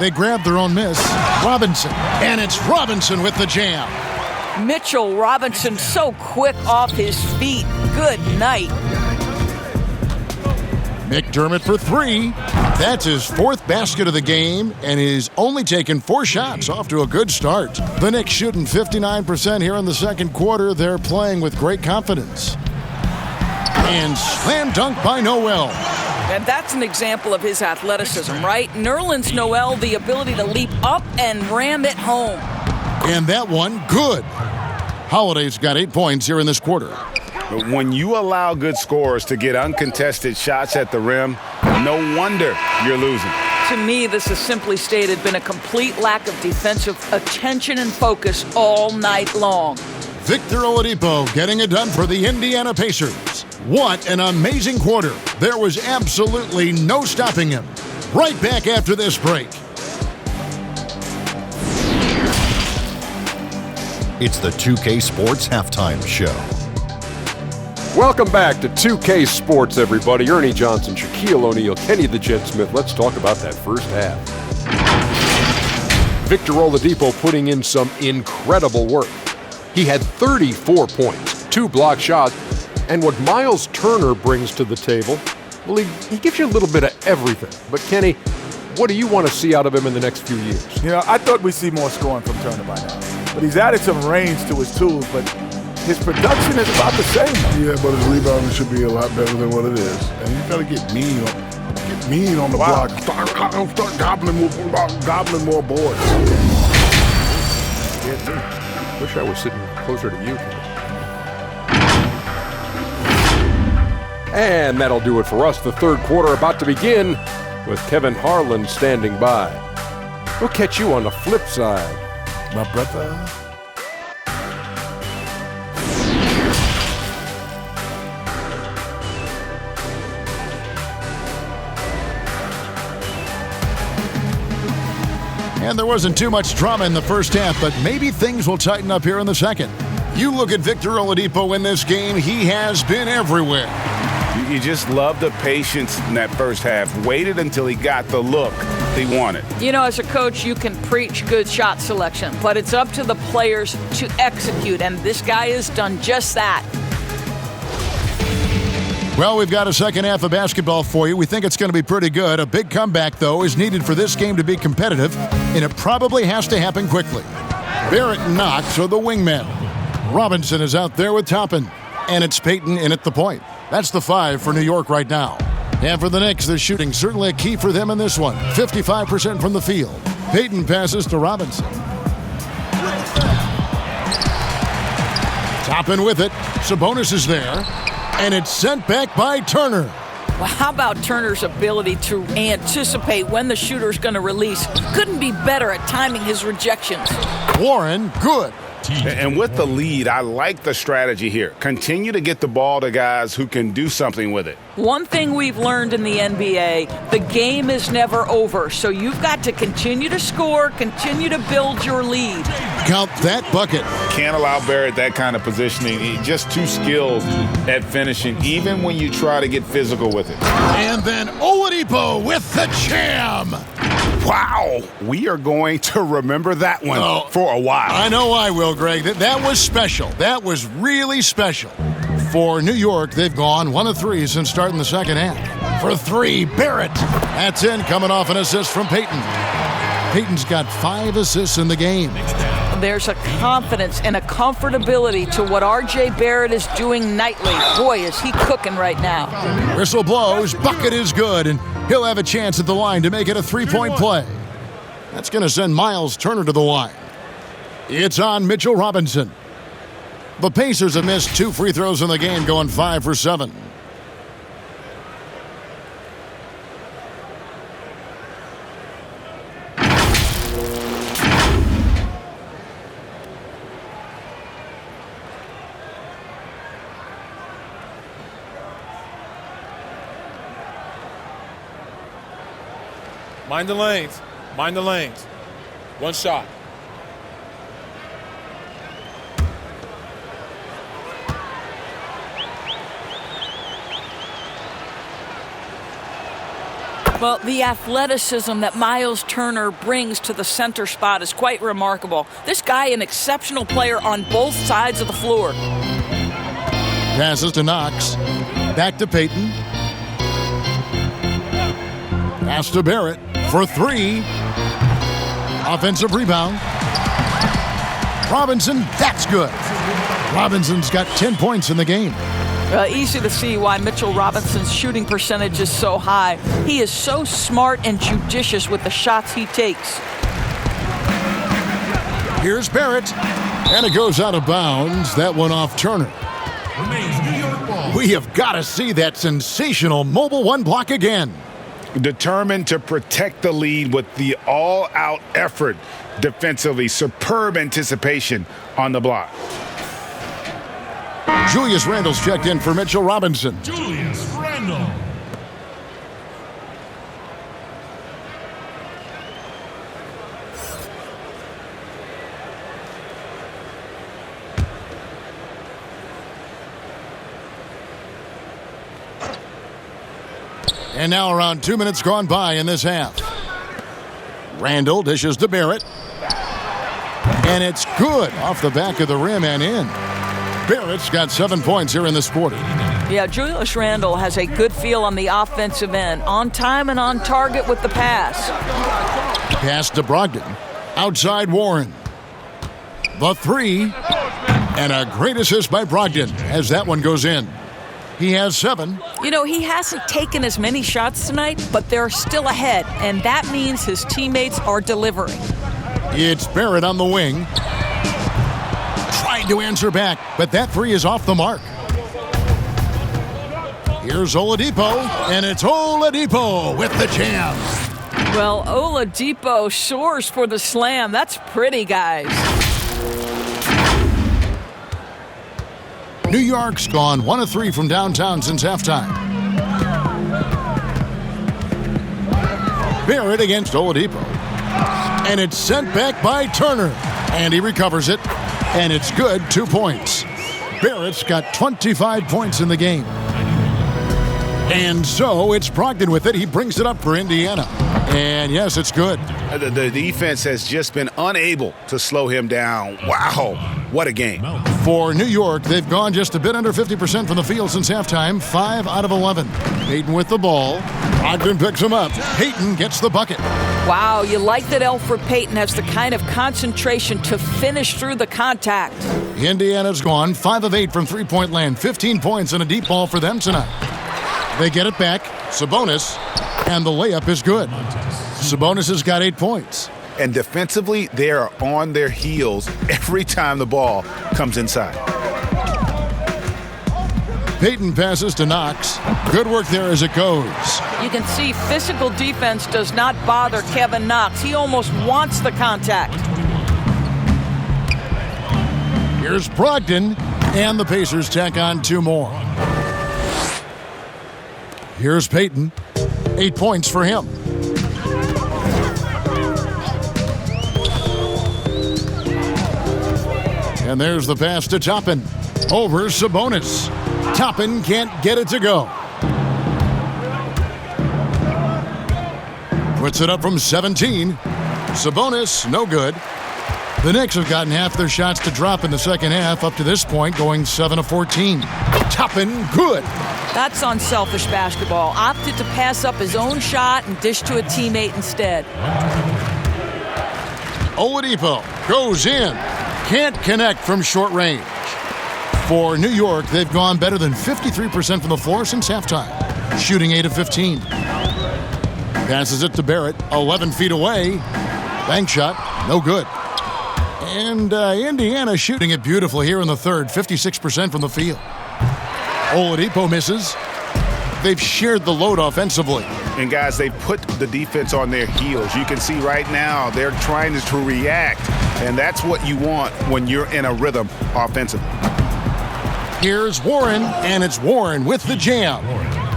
They grab their own miss. Robinson, and it's Robinson with the jam. Mitchell Robinson so quick off his feet. Good night. McDermott for 3. That's his 4th basket of the game, and he's only taken 4 shots. Off to a good start. The Knicks shooting 59% here in the second quarter. They're playing with great confidence. And slam dunk by Noel. And that's an example of his athleticism, right? Nerlens Noel, the ability to leap up and ram it home. And that one, good. Holiday's got 8 points here in this quarter. But when you allow good scorers to get uncontested shots at the rim, no wonder you're losing. To me, this has simply stated been a complete lack of defensive attention and focus all night long. Victor Oladipo getting it done for the Indiana Pacers. What an amazing quarter. There was absolutely no stopping him. Right back after this break. It's the 2K Sports Halftime Show. Welcome back to 2K Sports, everybody. Ernie Johnson, Shaquille O'Neal, Kenny the Jet Smith. Let's talk about that first half. Victor Oladipo putting in some incredible work. He had 34 points, 2 block shots, and what Miles Turner brings to the table, well, he gives you a little bit of everything. But Kenny, what do you want to see out of him in the next few years? You know, I thought we'd see more scoring from Turner by now. But he's added some range to his tools, but his production is about the same. Yeah, but his rebounding should be a lot better than what it is. And you got to get mean on the block. Start gobbling more boards. Yeah, too. Wish I was sitting closer to you. And that'll do it for us. The third quarter about to begin with Kevin Harlan standing by. We'll catch you on the flip side, My brother. And there wasn't too much drama in the first half, but maybe things will tighten up here in the second. You look at Victor Oladipo in this game, he has been everywhere. You just love the patience in that first half. Waited until he got the look he wanted. You know, as a coach, you can preach good shot selection, but it's up to the players to execute, and this guy has done just that. Well, we've got a second half of basketball for you. We think it's going to be pretty good. A big comeback, though, is needed for this game to be competitive, and it probably has to happen quickly. Barrett and Knox are the wingmen. Robinson is out there with Toppin, and it's Payton in at the point. That's the 5 for New York right now. And for the Knicks, the shooting certainly a key for them in this one. 55% from the field. Payton passes to Robinson. Toppin with it. Sabonis is there. And it's sent back by Turner. Well, how about Turner's ability to anticipate when the shooter's going to release? Couldn't be better at timing his rejections. Warren, good. And with the lead, I like the strategy here. Continue to get the ball to guys who can do something with it. One thing we've learned in the NBA, the game is never over. So you've got to continue to score, continue to build your lead. Count that bucket. Can't allow Barrett that kind of positioning. He's just too skilled at finishing, even when you try to get physical with it. And then Oladipo with the jam. Wow. We are going to remember that one for a while. I know I will, Greg. That was special. That was really special. For New York, they've gone 1 of 3 since starting the second half. For 3, Barrett. That's in, coming off an assist from Payton. Payton's got 5 assists in the game. There's a confidence and a comfortability to what R.J. Barrett is doing nightly. Boy, is he cooking right now. Whistle blows, bucket is good, and he'll have a chance at the line to make it a 3-point play. That's going to send Miles Turner to the line. It's on Mitchell Robinson. The Pacers have missed 2 free throws in the game, going 5 for 7. Mind the lanes. Mind the lanes. One shot. Well, the athleticism that Miles Turner brings to the center spot is quite remarkable. This guy, an exceptional player on both sides of the floor. Passes to Knox. Back to Payton. Pass to Barrett for 3. Offensive rebound. Robinson, that's good. Robinson's got 10 points in the game. Easy to see why Mitchell Robinson's shooting percentage is so high. He is so smart and judicious with the shots he takes. Here's Barrett, and it goes out of bounds. That one off Turner. We have got to see that sensational mobile 1 block again. Determined to protect the lead with the all-out effort defensively. Superb anticipation on the block. Julius Randle's checked in for Mitchell Robinson. Julius Randle. And now around 2 minutes gone by in this half. Randle dishes to Barrett. And it's good off the back of the rim and in. Barrett's got 7 points here in this quarter. Yeah, Julius Randle has a good feel on the offensive end. On time and on target with the pass. Pass to Brogdon. Outside Warren. The 3. And a great assist by Brogdon as that one goes in. He has 7. You know, he hasn't taken as many shots tonight, but they're still ahead, and that means his teammates are delivering. It's Barrett on the wing. Trying to answer back, but that 3 is off the mark. Here's Oladipo, and it's Oladipo with the jam. Well, Oladipo soars for the slam. That's pretty, guys. New York's gone 1 of 3 from downtown since halftime. Barrett against Oladipo. And it's sent back by Turner. And he recovers it. And it's good, 2 points. Barrett's got 25 points in the game. And so it's Brogdon with it. He brings it up for Indiana. And yes, it's good. The defense has just been unable to slow him down. Wow, what a game. For New York, they've gone just a bit under 50% from the field since halftime, 5 out of 11. Payton with the ball. Brogdon picks him up. Payton gets the bucket. Wow, you like that Elfrid Payton has the kind of concentration to finish through the contact. Indiana's gone 5 of 8 from three-point land, 15 points and a deep ball for them tonight. They get it back, Sabonis, and the layup is good. Sabonis has got 8 points. And defensively, they are on their heels every time the ball comes inside. Payton passes to Knox. Good work there as it goes. You can see physical defense does not bother Kevin Knox. He almost wants the contact. Here's Brogdon, and the Pacers tack on 2 more. Here's Payton. 8 points for him. And there's the pass to Toppin. Over Sabonis. Toppin can't get it to go. Puts it up from 17. Sabonis, no good. The Knicks have gotten half their shots to drop in the second half up to this point, going 7 of 14. Toppin, good. That's unselfish basketball. Opted to pass up his own shot and dish to a teammate instead. Oladipo goes in. Can't connect from short range. For New York, they've gone better than 53% from the floor since halftime, shooting 8 of 15. Passes it to Barrett, 11 feet away. Bank shot, no good. And Indiana shooting it beautifully here in the third, 56% from the field. Oladipo misses. They've shared the load offensively. And guys, they've put the defense on their heels. You can see right now they're trying to react, and that's what you want when you're in a rhythm offensively. Here's Warren, and it's Warren with the jam.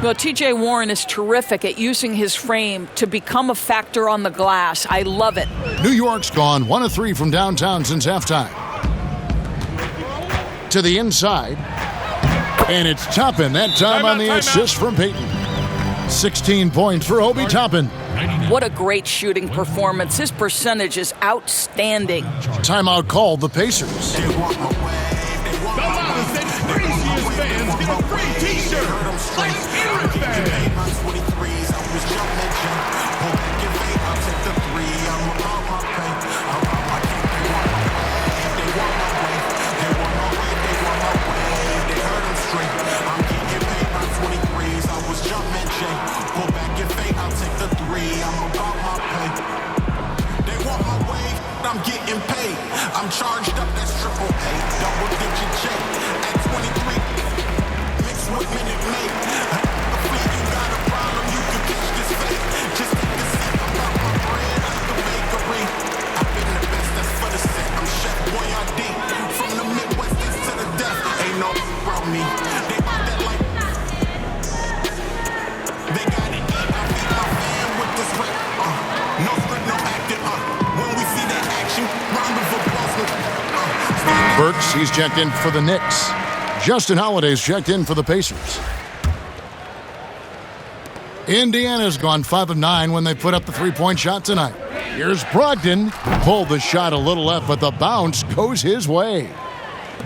Well, T.J. Warren is terrific at using his frame to become a factor on the glass. I love it. New York's gone 1 of 3 from downtown since halftime. To the inside. And it's Toppin, that time on the assist from Payton. 16 points for Obi Toppin. What a great shooting performance. His percentage is outstanding. Timeout called the Pacers. The loudest and craziest fans get a free t-shirt. Like everything. I'm getting paid. I'm charged up, that's triple A. Double digit J. At 23, mixed with Minute Maid. If you got a problem, you can catch this fake. Just take a seat, I'm out my bread out the bakery. I've been the best, that's for the set. I'm Chef Boyardee. From the Midwest to the death, ain't no around me. They bought that like they got it. I feed my fan with this rap. No script, no acting. When we see that action, round of applause. Burks, he's checked in for the Knicks. Justin Holiday's checked in for the Pacers. Indiana's gone 5 of 9 when they put up the three-point shot tonight. Here's Brogdon. Pulled the shot a little left, but the bounce goes his way.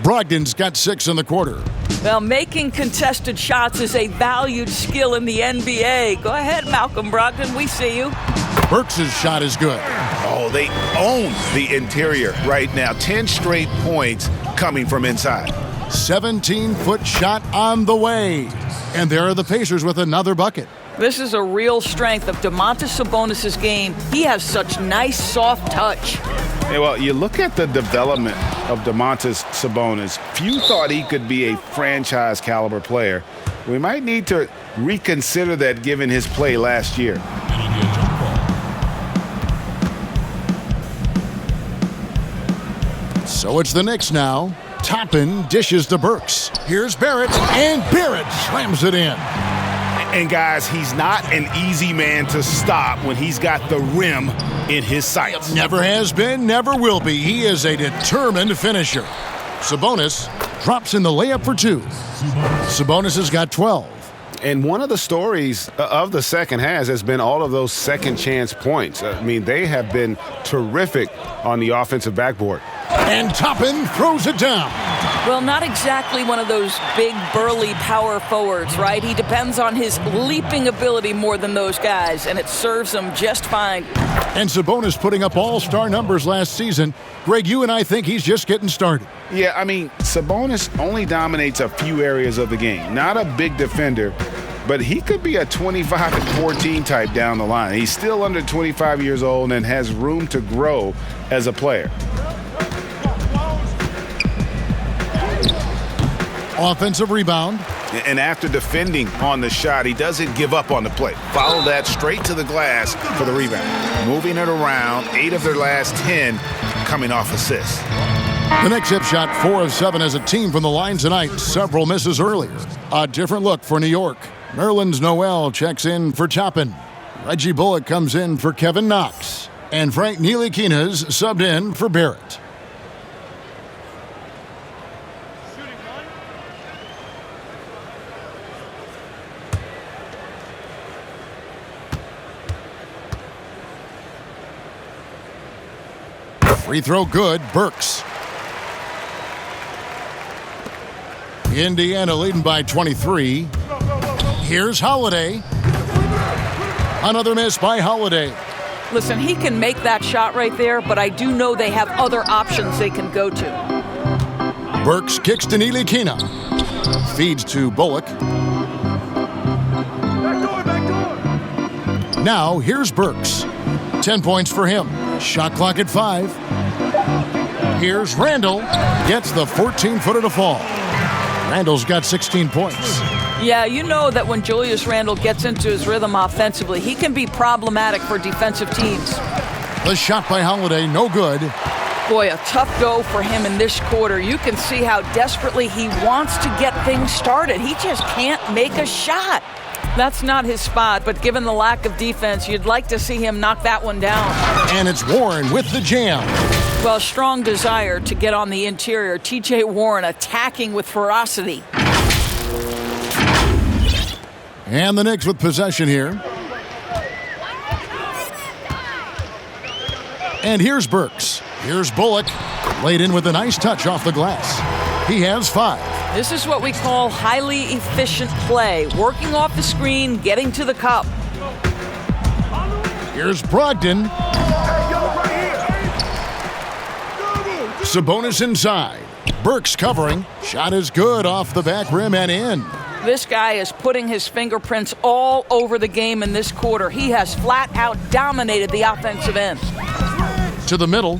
Brogdon's got 6 in the quarter. Well, making contested shots is a valued skill in the NBA. Go ahead, Malcolm Brogdon. We see you. Burks' shot is good. Oh, they own the interior right now. 10 straight points coming from inside. 17-foot shot on the way. And there are the Pacers with another bucket. This is a real strength of Domantas Sabonis' game. He has such nice, soft touch. Hey, well, you look at the development of Domantas Sabonis. Few thought he could be a franchise-caliber player. We might need to reconsider that given his play last year. So it's the Knicks now. Toppin dishes to Burks. Here's Barrett, and Barrett slams it in. And guys, he's not an easy man to stop when he's got the rim in his sights. Never has been, never will be. He is a determined finisher. Sabonis drops in the layup for 2. Sabonis has got 12. And one of the stories of the second half has been all of those second chance points. I mean, they have been terrific on the offensive backboard. And Toppin throws it down. Well, not exactly one of those big, burly power forwards, right? He depends on his leaping ability more than those guys, and it serves him just fine. And Sabonis putting up all-star numbers last season. Greg, you and I think he's just getting started. Yeah, I mean, Sabonis only dominates a few areas of the game. Not a big defender, but he could be a 25-14 type down the line. He's still under 25 years old and has room to grow as a player. Offensive rebound. And after defending on the shot, he doesn't give up on the play. Follow that straight to the glass for the rebound. Moving it around, 8 of their last 10 coming off assists. The Knicks have shot 4 of 7 as a team from the line tonight. Several misses earlier. A different look for New York. Nerlens Noel checks in for Toppin. Reggie Bullock comes in for Kevin Knox. And Frank Ntilikina's subbed in for Barrett. Free throw good, Burks. Indiana leading by 23. Here's Holiday. Another miss by Holiday. Listen, he can make that shot right there, but I do know they have other options they can go to. Burks kicks to Ntilikina. Feeds to Bullock. Now here's Burks. 10 points for him. Shot clock at 5. Here's Randall. Gets the 14-footer to fall. Randall's got 16 points. Yeah, you know that when Julius Randle gets into his rhythm offensively, he can be problematic for defensive teams. The shot by Holiday, no good. Boy, a tough go for him in this quarter. You can see how desperately he wants to get things started. He just can't make a shot. That's not his spot, but given the lack of defense, you'd like to see him knock that one down. And it's Warren with the jam. Well, strong desire to get on the interior. T.J. Warren attacking with ferocity. And the Knicks with possession here. And here's Burks. Here's Bullock. Laid in with a nice touch off the glass. He has 5. This is what we call highly efficient play. Working off the screen, getting to the cup. Here's Brogdon. Sabonis inside. Burks covering. Shot is good off the back rim and in. This guy is putting his fingerprints all over the game in this quarter. He has flat out dominated the offensive end. To the middle.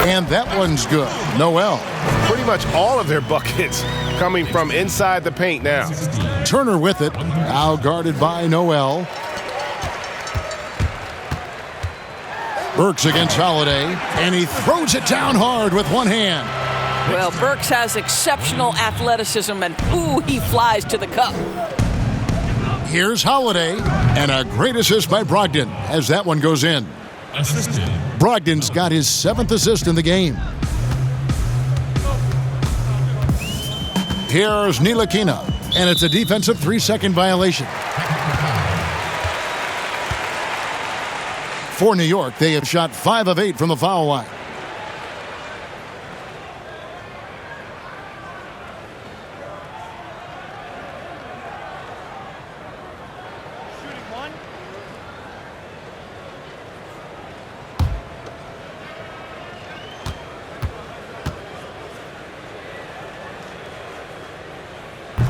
And that one's good. Noel. Pretty much all of their buckets coming from inside the paint now. Turner with it. Now guarded by Noel. Burks against Holiday. And he throws it down hard with one hand. Well, Burks has exceptional athleticism, and ooh, he flies to the cup. Here's Holiday. And a great assist by Brogdon as that one goes in. Assisted. Brogdon's got his 7th assist in the game. Here's Ntilikina, and it's a defensive 3-second violation. For New York, they have shot 5 of 8 from the foul line.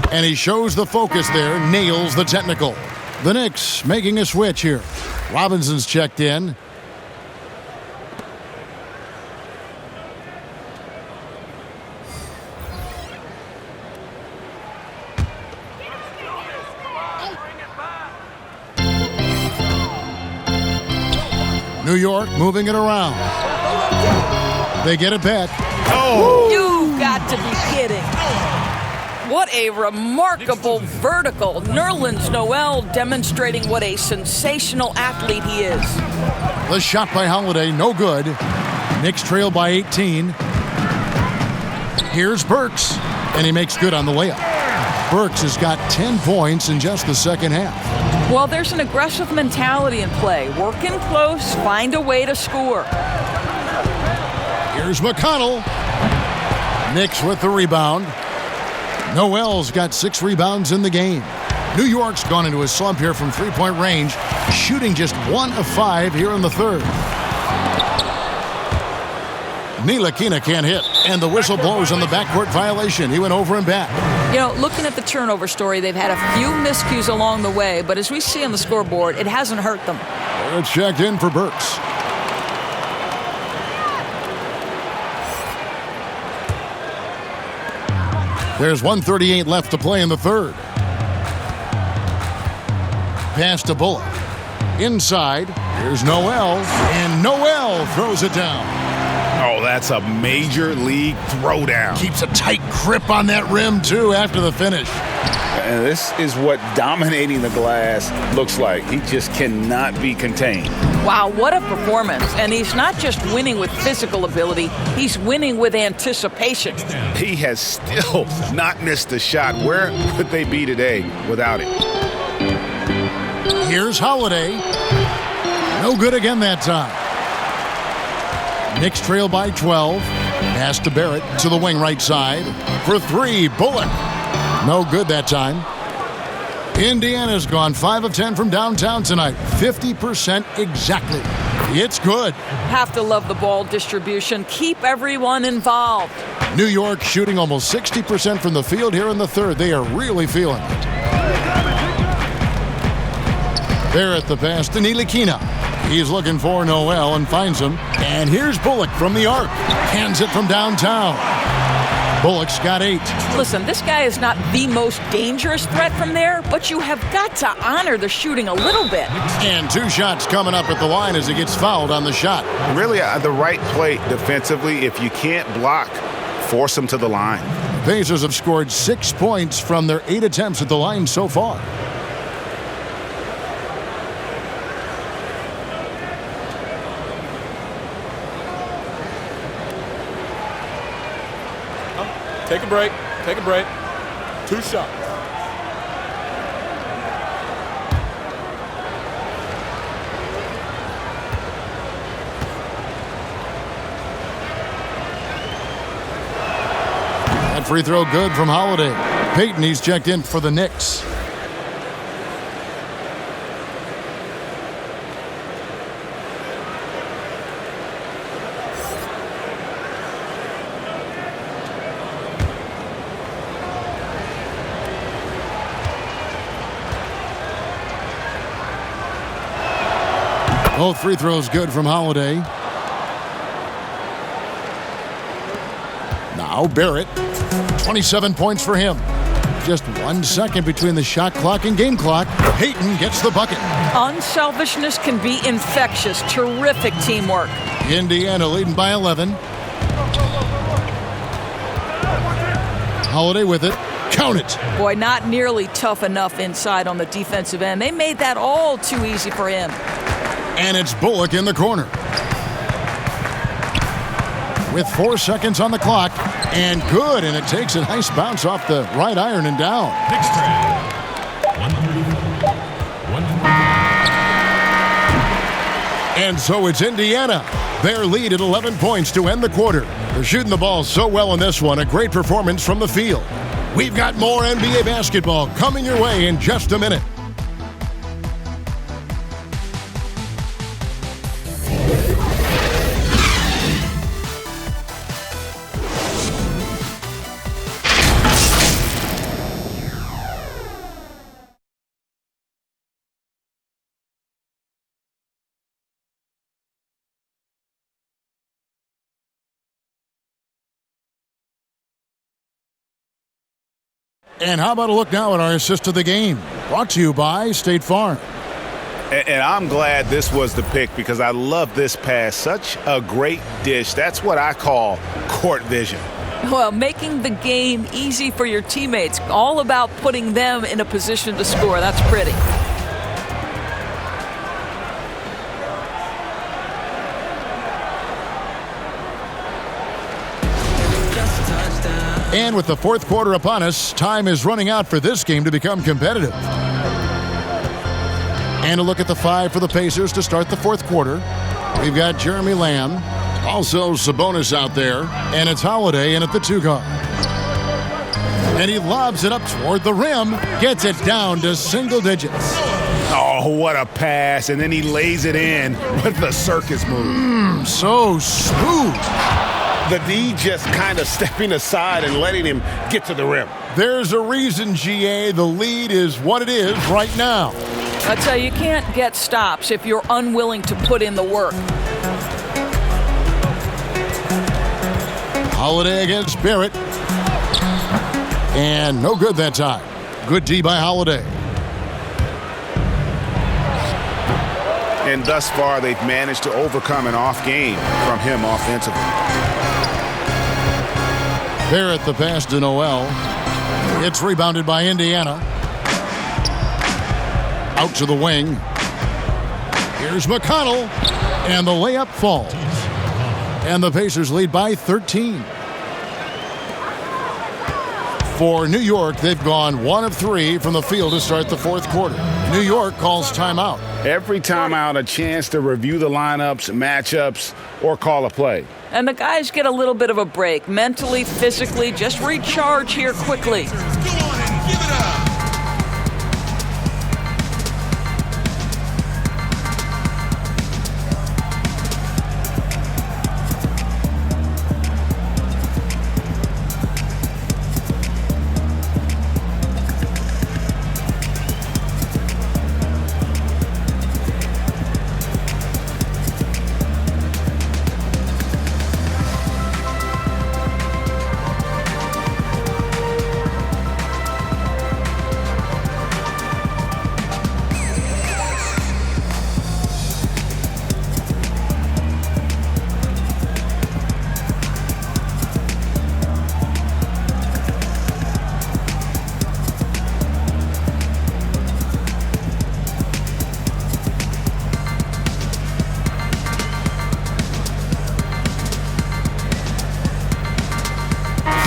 And he shows the focus there, nails the technical. The Knicks making a switch here. Robinson's checked in. New York moving it around. They get it back. Oh! You've got to be kidding. What a remarkable vertical. Nerlens Noel demonstrating what a sensational athlete he is. The shot by Holiday, no good. Knicks trail by 18. Here's Burks, and he makes good on the layup. Burks has got 10 points in just the second half. Well, there's an aggressive mentality in play. Work in close, find a way to score. Here's McConnell. Knicks with the rebound. Noel's got 6 rebounds in the game. New York's gone into a slump here from three-point range, shooting just 1 of 5 here in the third. Ntilikina can't hit, and the whistle blows on the backcourt violation. He went over and back. You know, looking at the turnover story, they've had a few miscues along the way, but as we see on the scoreboard, it hasn't hurt them. It's checked in for Burks. There's 1:38 left to play in the third. Pass to Bullock. Inside, here's Noel, and Noel throws it down. Oh, that's a major league throwdown. Keeps a tight grip on that rim, too, after the finish. And this is what dominating the glass looks like. He just cannot be contained. Wow, what a performance. And he's not just winning with physical ability, he's winning with anticipation. He has still not missed a shot. Where could they be today without it? Here's Holiday. No good again that time. Knicks trail by 12. Pass to Barrett to the wing right side. For 3, Bullock. No good that time. Indiana's gone 5 of 10 from downtown tonight. 50% exactly. It's good. Have to love the ball distribution. Keep everyone involved. New York shooting almost 60% from the field here in the third. They are really feeling it. Barrett the pass to Ntilikina. He's looking for Noel and finds him. And here's Bullock from the arc. Hands it from downtown. Bullock's got 8. Listen, this guy is not the most dangerous threat from there, but you have got to honor the shooting a little bit. And 2 shots coming up at the line as he gets fouled on the shot. Really, the right play defensively. If you can't block, force him to the line. The Pacers have scored 6 points from their 8 attempts at the line so far. Take a break. Take a break. 2 shots. That free throw good from Holiday. Payton, he's checked in for the Knicks. Both free throws good from Holiday. Now Barrett, 27 points for him. Just 1 second between the shot clock and game clock. Payton gets the bucket. Unselfishness can be infectious. Terrific teamwork. Indiana leading by 11. Holiday with it. Count it. Boy, not nearly tough enough inside on the defensive end. They made that all too easy for him. And it's Bullock in the corner. With 4 seconds on the clock. And good. And it takes a nice bounce off the right iron and down. Next track. And so it's Indiana. Their lead at 11 points to end the quarter. They're shooting the ball so well in this one. A great performance from the field. We've got more NBA basketball coming your way in just a minute. And how about a look now at our assist of the game? Brought to you by State Farm. And I'm glad this was the pick because I love this pass. Such a great dish. That's what I call court vision. Well, making the game easy for your teammates. All about putting them in a position to score. That's pretty. And with the fourth quarter upon us, time is running out for this game to become competitive. And a look at the 5 for the Pacers to start the fourth quarter. We've got Jeremy Lamb, also Sabonis out there, and it's Holiday in at the 2 guard. And he lobs it up toward the rim, gets it down to single digits. Oh, what a pass, and then he lays it in with the circus move. So smooth. The D just kind of stepping aside and letting him get to the rim. There's a reason, GA, the lead is what it is right now. I'd say you can't get stops if you're unwilling to put in the work. Holiday against Barrett. And no good that time. Good D by Holiday. And thus far, they've managed to overcome an off game from him offensively. Barrett the pass to Noel. It's rebounded by Indiana. Out to the wing. Here's McConnell. And the layup falls. And the Pacers lead by 13. For New York, they've gone 1 of 3 from the field to start the fourth quarter. New York calls timeout. Every timeout, a chance to review the lineups, matchups, or call a play. And the guys get a little bit of a break. Mentally, physically, just recharge here quickly. Go on and give it up.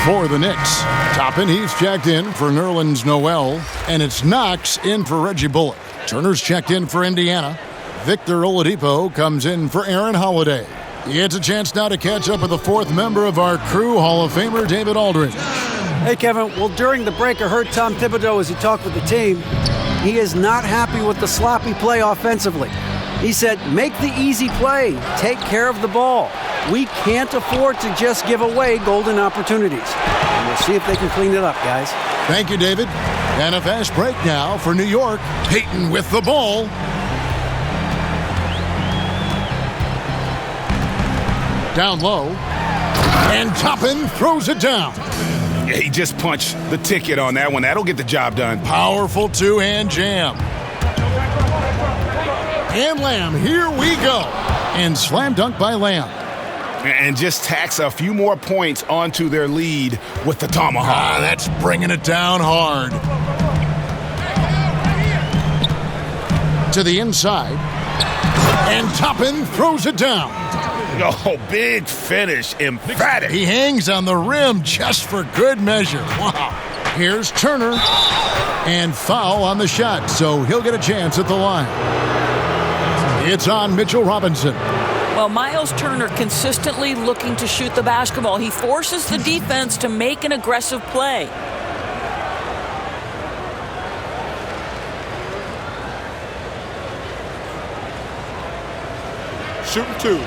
For the Knicks, Toppin, he's checked in for Nerlens Noel, and it's Knox in for Reggie Bullock. Turner's checked in for Indiana. Victor Oladipo comes in for Aaron Holiday. He gets a chance now to catch up with the fourth member of our crew, Hall of Famer David Aldridge. Hey, Kevin. Well, during the break, I heard Tom Thibodeau as he talked with the team. He is not happy with the sloppy play offensively. He said, make the easy play. Take care of the ball. We can't afford to just give away golden opportunities. And we'll see if they can clean it up, guys. Thank you, David. And a fast break now for New York. Payton with the ball. Down low. And Toppin throws it down. Yeah, he just punched the ticket on that one. That'll get the job done. Powerful two-hand jam. And Lamb, here we go. And slam dunk by Lamb. And just tacks a few more points onto their lead with the tomahawk. That's bringing it down hard. To the inside. And Toppin throws it down. Oh, big finish. Emphatic. He hangs on the rim just for good measure. Wow. Here's Turner. And foul on the shot, so he'll get a chance at the line. It's on Mitchell Robinson. Well, Miles Turner consistently looking to shoot the basketball. He forces the defense to make an aggressive play. Shooting 2.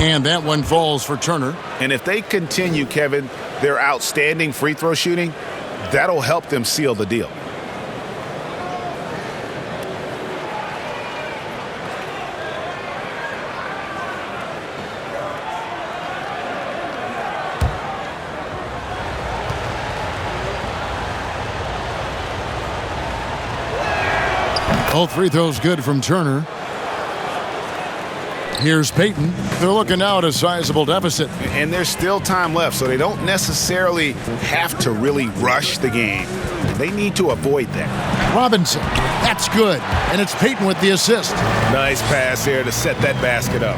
And that one falls for Turner. And if they continue, Kevin, their outstanding free throw shooting, that'll help them seal the deal. Both free throws good from Turner. Here's Payton. They're looking now at a sizable deficit. And there's still time left, so they don't necessarily have to really rush the game. They need to avoid that. Robinson, that's good. And it's Payton with the assist. Nice pass here to set that basket up.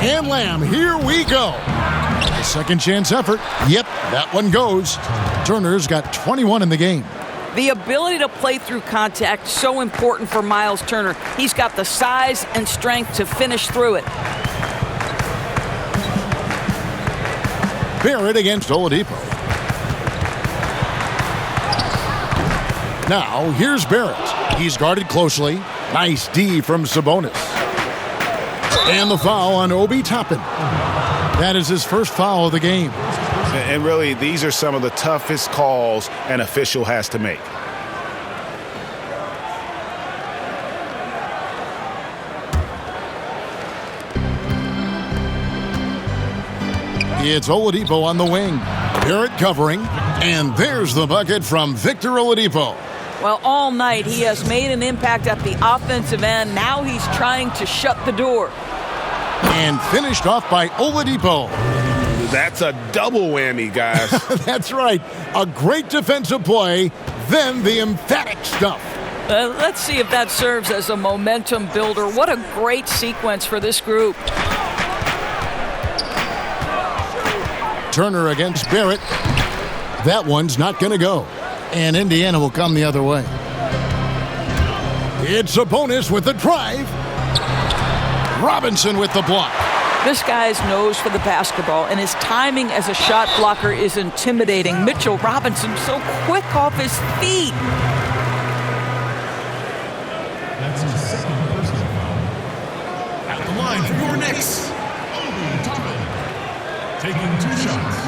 And Lamb, here we go. A second chance effort. Yep, that one goes. Turner's got 21 in the game. The ability to play through contact, so important for Miles Turner. He's got the size and strength to finish through it. Barrett against Oladipo. Now, here's Barrett. He's guarded closely. Nice D from Sabonis. And the foul on Obi Toppin. That is his first foul of the game. And really, these are some of the toughest calls an official has to make. It's Oladipo on the wing. Barrett covering. And there's the bucket from Victor Oladipo. Well, all night he has made an impact at the offensive end. Now he's trying to shut the door. And finished off by Oladipo. That's a double whammy, guys. That's right. A great defensive play, then the emphatic stuff. Let's see if that serves as a momentum builder. What a great sequence for this group. Turner against Barrett. That one's not going to go. And Indiana will come the other way. It's a bonus with the drive. Robinson with the block. This guy's nose for the basketball, and his timing as a shot blocker is intimidating. Mitchell Robinson so quick off his feet. That's his second personal foul. At the line for your Knicks, Oladipo, taking 2 shots.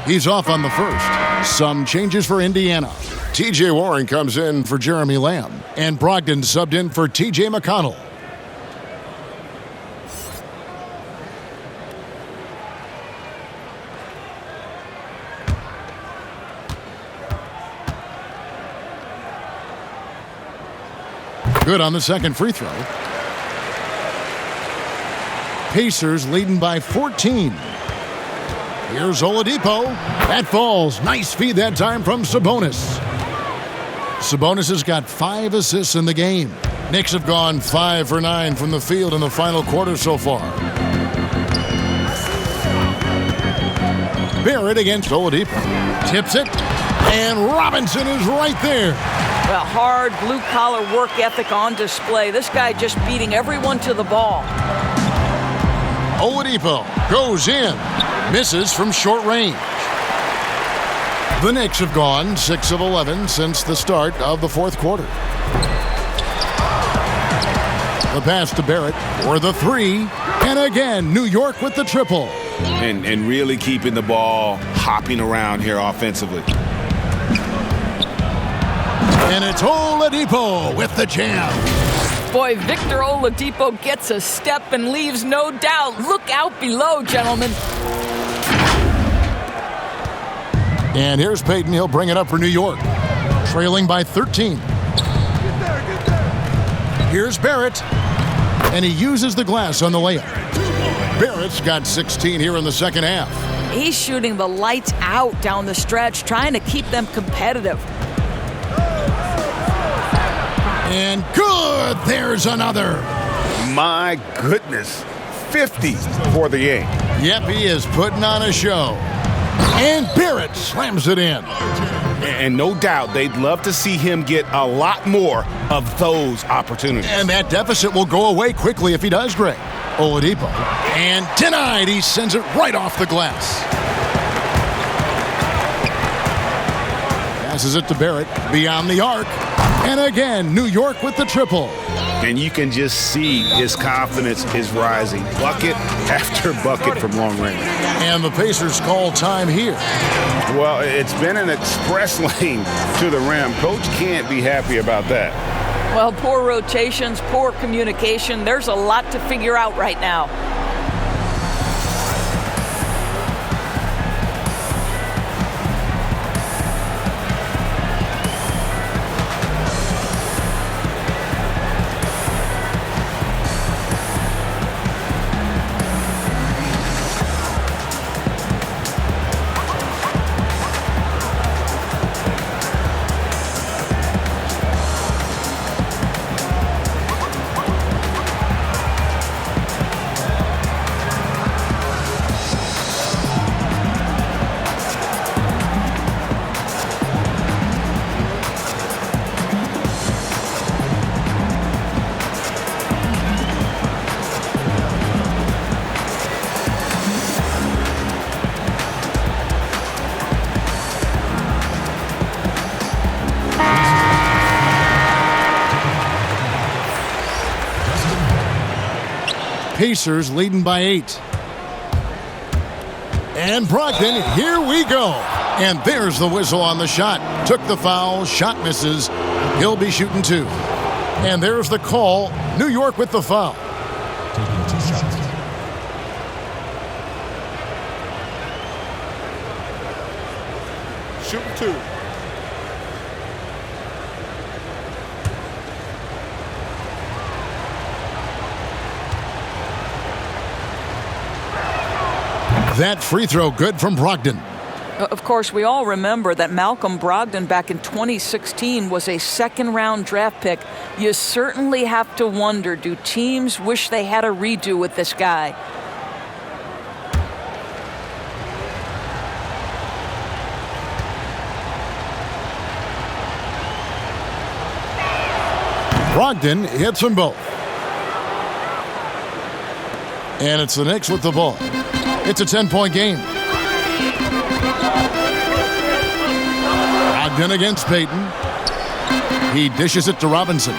He's off on the first. Some changes for Indiana. T.J. Warren comes in for Jeremy Lamb. And Brogdon subbed in for T.J. McConnell. Good on the second free throw. Pacers leading by 14. Here's Oladipo. That falls. Nice feed that time from Sabonis. Sabonis has got 5 assists in the game. Knicks have gone 5 for 9 from the field in the final quarter so far. Barrett against Oladipo. Tips it. And Robinson is right there. Well, hard blue-collar work ethic on display. This guy just beating everyone to the ball. Oladipo goes in. Misses from short range. The Knicks have gone 6 of 11 since the start of the fourth quarter. The pass to Barrett for the 3. And again, New York with the triple. And really keeping the ball hopping around here offensively. And it's Oladipo with the jam. Boy, Victor Oladipo gets a step and leaves no doubt. Look out below, gentlemen. And here's Payton. He'll bring it up for New York. Trailing by 13. Here's Barrett. And he uses the glass on the layup. Barrett's got 16 here in the second half. He's shooting the lights out down the stretch, trying to keep them competitive. And good. There's another. My goodness. 50 for the game. Yep, he is putting on a show. And Barrett slams it in. And no doubt they'd love to see him get a lot more of those opportunities. And that deficit will go away quickly if he does, Greg. Oladipo. And denied. He sends it right off the glass. Passes it to Barrett beyond the arc. And again, New York with the triple. And you can just see his confidence is rising. Bucket after bucket from long range. And the Pacers call time here. Well, it's been an express lane to the rim. Coach can't be happy about that. Well, poor rotations, poor communication. There's a lot to figure out right now. Pacers leading by 8. And Brogdon, here we go. And there's the whistle on the shot. Took the foul, shot misses. He'll be shooting 2. And there's the call. New York with the foul. Taking 2 shots. Shooting 2. That free throw good from Brogdon. Of course, we all remember that Malcolm Brogdon back in 2016 was a second-round draft pick. You certainly have to wonder, do teams wish they had a redo with this guy? Brogdon hits them both. And it's the Knicks with the ball. It's a 10-point game. Brogdon against Payton. He dishes it to Robinson.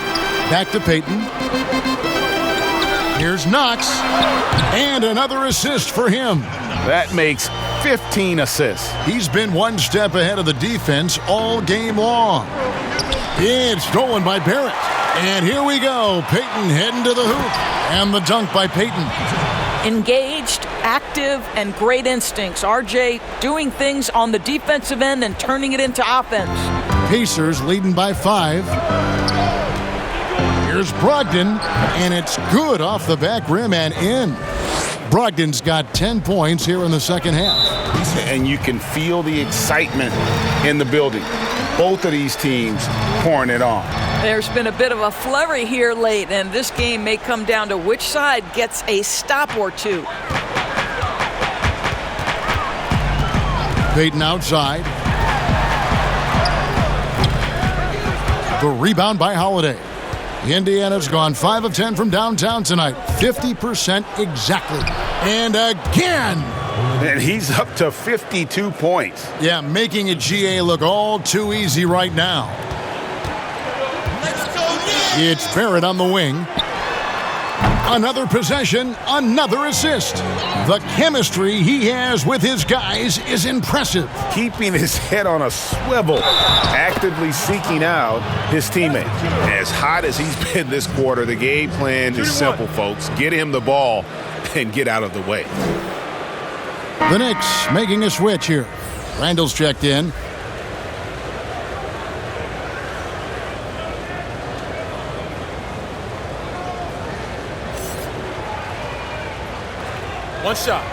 Back to Payton. Here's Knox. And another assist for him. That makes 15 assists. He's been one step ahead of the defense all game long. It's stolen by Barrett. And here we go. Payton heading to the hoop. And the dunk by Payton. Engaged, active, and great instincts. RJ doing things on the defensive end and turning it into offense. Pacers leading by 5. Here's Brogdon, and it's good off the back rim and in. Brogdon's got 10 points here in the second half. And you can feel the excitement in the building. Both of these teams pouring it on. There's been a bit of a flurry here late, and this game may come down to which side gets a stop or two. Payton outside. The rebound by Holiday. Indiana's gone 5 of 10 from downtown tonight. 50% exactly. And again. And he's up to 52 points. Yeah, making a GA look all too easy right now. It's Barrett on the wing. Another possession, another assist. The chemistry he has with his guys is impressive. Keeping his head on a swivel, actively seeking out his teammate. As hot as he's been this quarter, the game plan is simple, folks. Get him the ball and get out of the way. The Knicks making a switch here. Randall's checked in. One shot.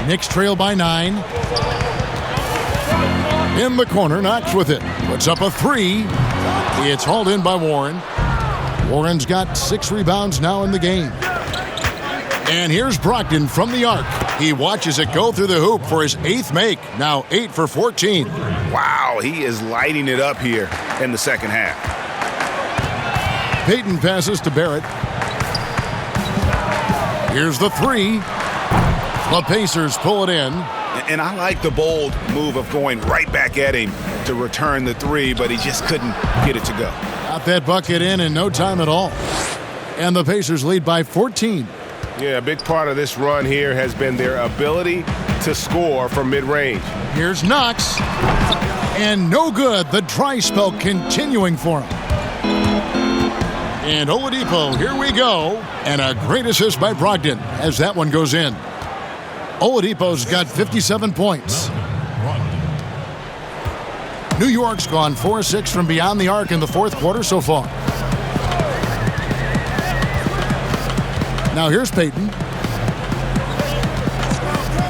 Knicks trail by 9. In the corner, Knox with it. Puts up a 3. It's hauled in by Warren. Warren's got 6 rebounds now in the game. And here's Brogdon from the arc. He watches it go through the hoop for his 8th make. Now 8 for 14. Wow, he is lighting it up here in the second half. Payton passes to Barrett. Here's the 3. The Pacers pull it in. And I like the bold move of going right back at him to return the 3, but he just couldn't get it to go. Got that bucket in no time at all. And the Pacers lead by 14. Yeah, a big part of this run here has been their ability to score from mid-range. Here's Knox. And no good. The dry spell continuing for him. And Oladipo, here we go. And a great assist by Brogdon as that one goes in. Oladipo's got 57 points. New York's gone 4-6 from beyond the arc in the 4th quarter so far. Now here's Payton.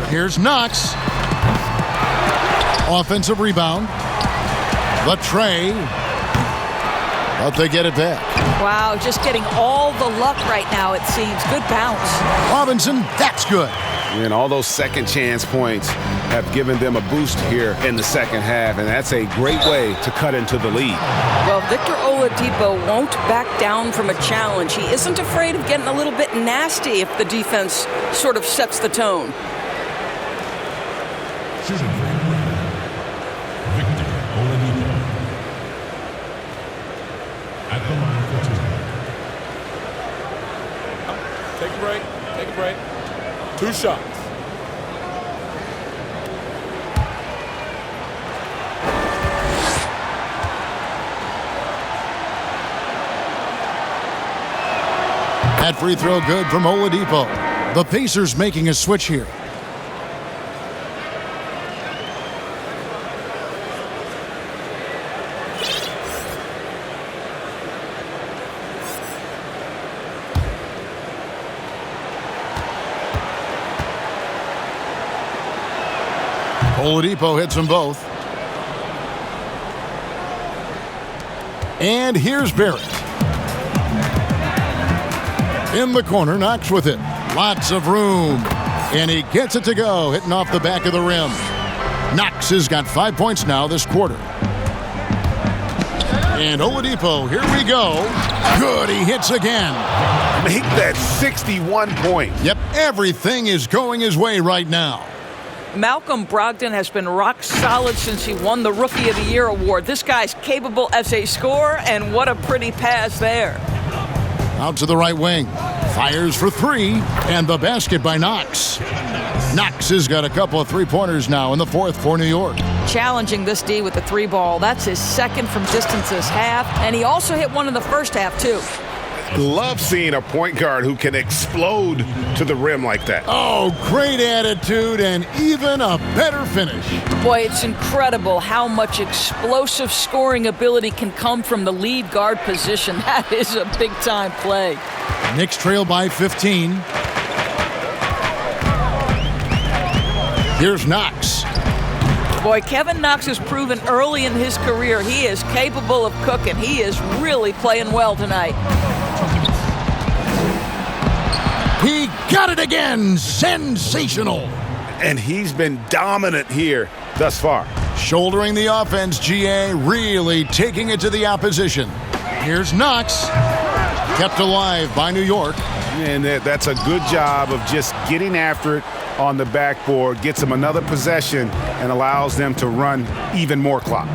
Here's Knox. Offensive rebound. The tray. But they get it back. Wow, just getting all the luck right now, it seems. Good bounce. Robinson, that's good. And all those second chance points have given them a boost here in the second half, and that's a great way to cut into the lead. Well, Victor Oladipo won't back down from a challenge. He isn't afraid of getting a little bit nasty if the defense sort of sets the tone. Shooting for Victor Oladipo. At the line for 2. Take a break. Take a break. 2 shots. That free throw good from Oladipo. The Pacers making a switch here. Oladipo hits them both. And here's Barrett. In the corner, Knox with it. Lots of room. And he gets it to go, hitting off the back of the rim. Knox has got 5 points now this quarter. And Oladipo, here we go. Good, he hits again. Make that 61 points. Yep, everything is going his way right now. Malcolm Brogdon has been rock solid since he won the Rookie of the Year award. This guy's capable as a scorer, and what a pretty pass there. Out to the right wing. Fires for 3, and the basket by Knox. Knox has got a couple of three-pointers now in the 4th for New York. Challenging this D with the 3 ball. That's his 2nd from distance this half, and he also hit one in the first half, too. Love seeing a point guard who can explode to the rim like that. Oh, great attitude and even a better finish. Boy, it's incredible how much explosive scoring ability can come from the lead guard position. That is a big-time play. Knicks trail by 15. Here's Knox. Boy, Kevin Knox has proven early in his career he is capable of cooking. He is really playing well tonight. He got it again. Sensational. And he's been dominant here thus far. Shouldering the offense, GA really taking it to the opposition. Here's Knox. Kept alive by New York. And that's a good job of just getting after it on the backboard. Gets them another possession and allows them to run even more clock.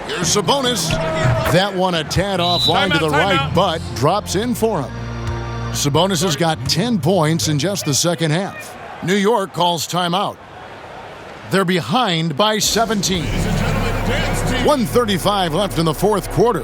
Here's Sabonis. That one a tad offline to the right, but drops in for him. Sabonis has got 10 points in just the second half. New York calls timeout. They're behind by 17. 1:35 left in the 4th quarter.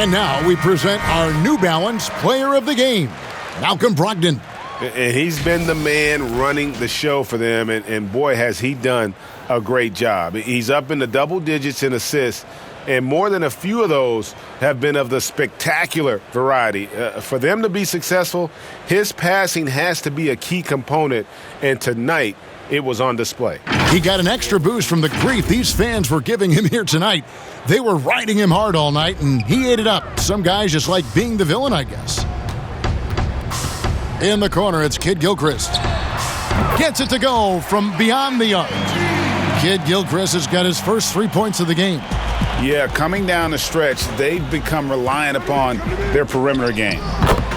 And now we present our New Balance Player of the Game, Malcolm Brogdon. And he's been the man running the show for them, and boy, has he done a great job. He's up in the double digits in assists, and more than a few of those have been of the spectacular variety. For them to be successful, his passing has to be a key component, and tonight it was on display. He got an extra boost from the grief these fans were giving him here tonight. They were riding him hard all night, and he ate it up. Some guys just like being the villain, I guess. In the corner, it's Kid Gilchrist. Gets it to go from beyond the arc. Kid Gilchrist has got his first 3 points of the game. Yeah, coming down the stretch, they've become reliant upon their perimeter game.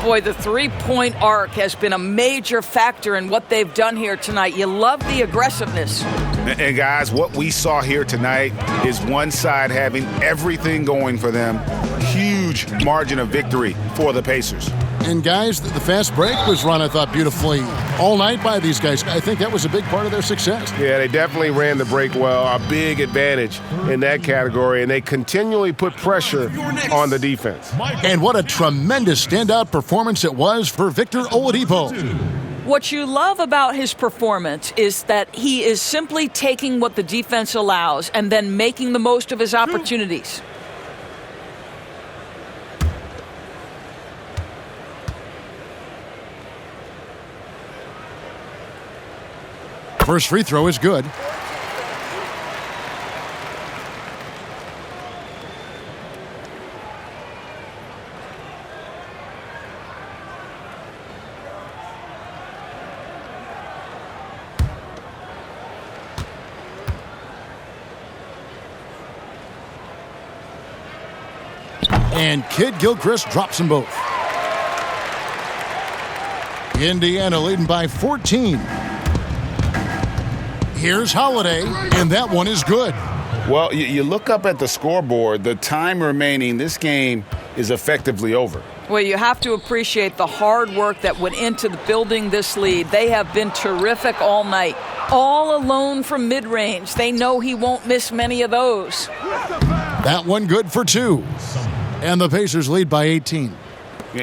Boy, the three-point arc has been a major factor in what they've done here tonight. You love the aggressiveness. And guys, what we saw here tonight is one side having everything going for them. Huge margin of victory for the Pacers. And guys, the fast break was run, I thought, beautifully all night by these guys. I think that was a big part of their success. Yeah, they definitely ran the break well, a big advantage in that category, and they continually put pressure on the defense. And what a tremendous standout performance it was for Victor Oladipo. What you love about his performance is that he is simply taking what the defense allows and then making the most of his opportunities. First free throw is good. And Kid Gilchrist drops them both. Indiana leading by 14. Here's Holiday, and that one is good. Well, you look up at the scoreboard, the time remaining, this game is effectively over. Well, you have to appreciate the hard work that went into building this lead. They have been terrific all night. All alone from mid-range. They know he won't miss many of those. That one good for 2. And the Pacers lead by 18.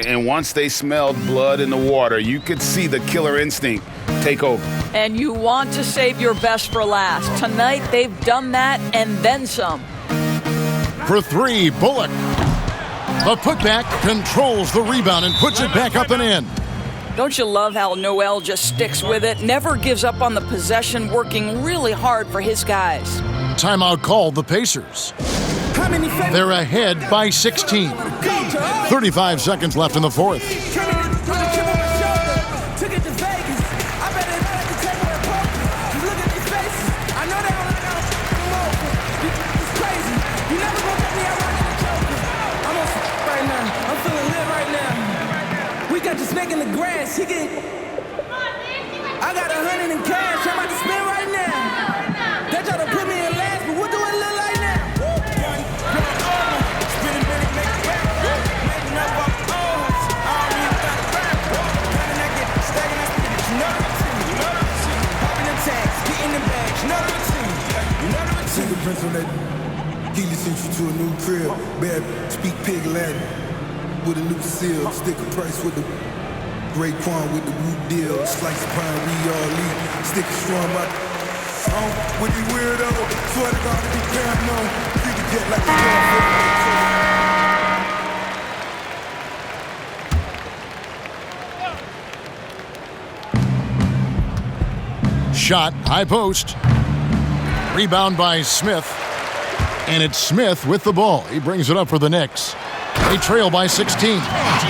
And once they smelled blood in the water, you could see the killer instinct take over. And you want to save your best for last. Tonight, they've done that and then some. For 3, Bullock. The putback controls the rebound and puts it back up and in. Don't you love how Noel just sticks with it, never gives up on the possession, working really hard for his guys. Timeout called the Pacers. They're ahead by 16. 35 seconds left in the fourth. In the grass, I got 100 in cash, I'm about to spend right now. They try to put me in last, but what do it look like now? Spinning, make it back. Making up off the O's. I don't even got a rap. Running that get stacking that spinach. You know the routine. Popping them tags, getting the bags. You know the routine. Fingerprints on that Geely sent you to a new crib. Bad, speak pig Latin with a new seal. Stick a price with the Great Quan with the root deal, slice pine, we all eat. Stick a strong up. With the weirdo, swear to God, be paranoid. Treat the jet like a shot, high post. Rebound by Smith. And it's Smith with the ball. He brings it up for the Knicks. They trail by 16.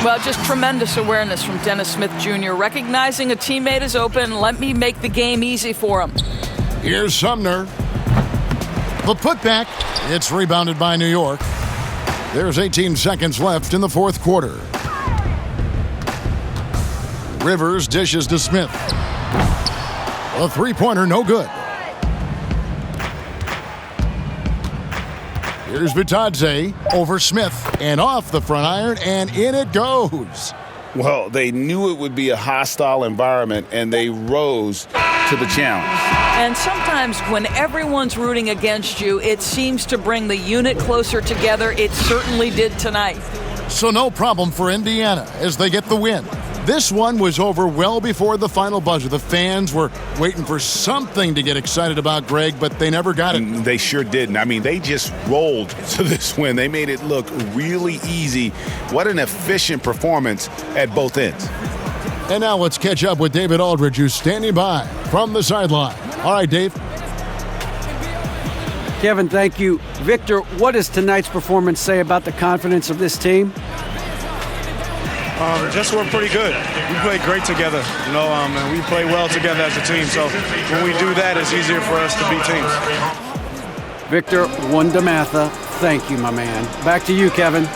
Well, just tremendous awareness from Dennis Smith Jr. Recognizing a teammate is open, let me make the game easy for him. Here's Sumner. The putback. It's rebounded by New York. There's 18 seconds left in the fourth quarter. Rivers dishes to Smith. A three-pointer, no good. Here's Vitadze over Smith and off the front iron, and in it goes. Well, they knew it would be a hostile environment, and they rose to to the challenge. And sometimes when everyone's rooting against you, it seems to bring the unit closer together. It certainly did tonight. So no problem for Indiana as they get the win. This one was over well before the final buzzer. The fans were waiting for something to get excited about, Greg, but they never got it. They sure didn't. I mean, they just rolled to this win. They made it look really easy. What an efficient performance at both ends. And now let's catch up with David Aldridge, who's standing by from the sideline. All right, Dave. Kevin, thank you. Victor, what does tonight's performance say about the confidence of this team? Just we're pretty good. We play great together, and we play well together as a team. So when we do that, it's easier for us to beat teams. Victor Wondermatha, thank you, my man. Back to you, Kevin.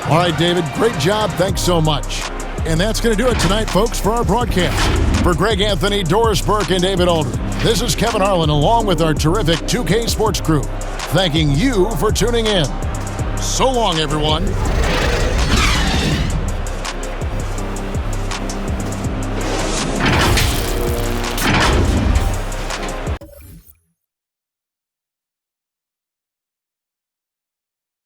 All right, David, great job. Thanks so much. And that's going to do it tonight, folks, for our broadcast. For Greg Anthony, Doris Burke, and David Aldridge, this is Kevin Harlan along with our terrific 2K Sports crew, thanking you for tuning in. So long, everyone.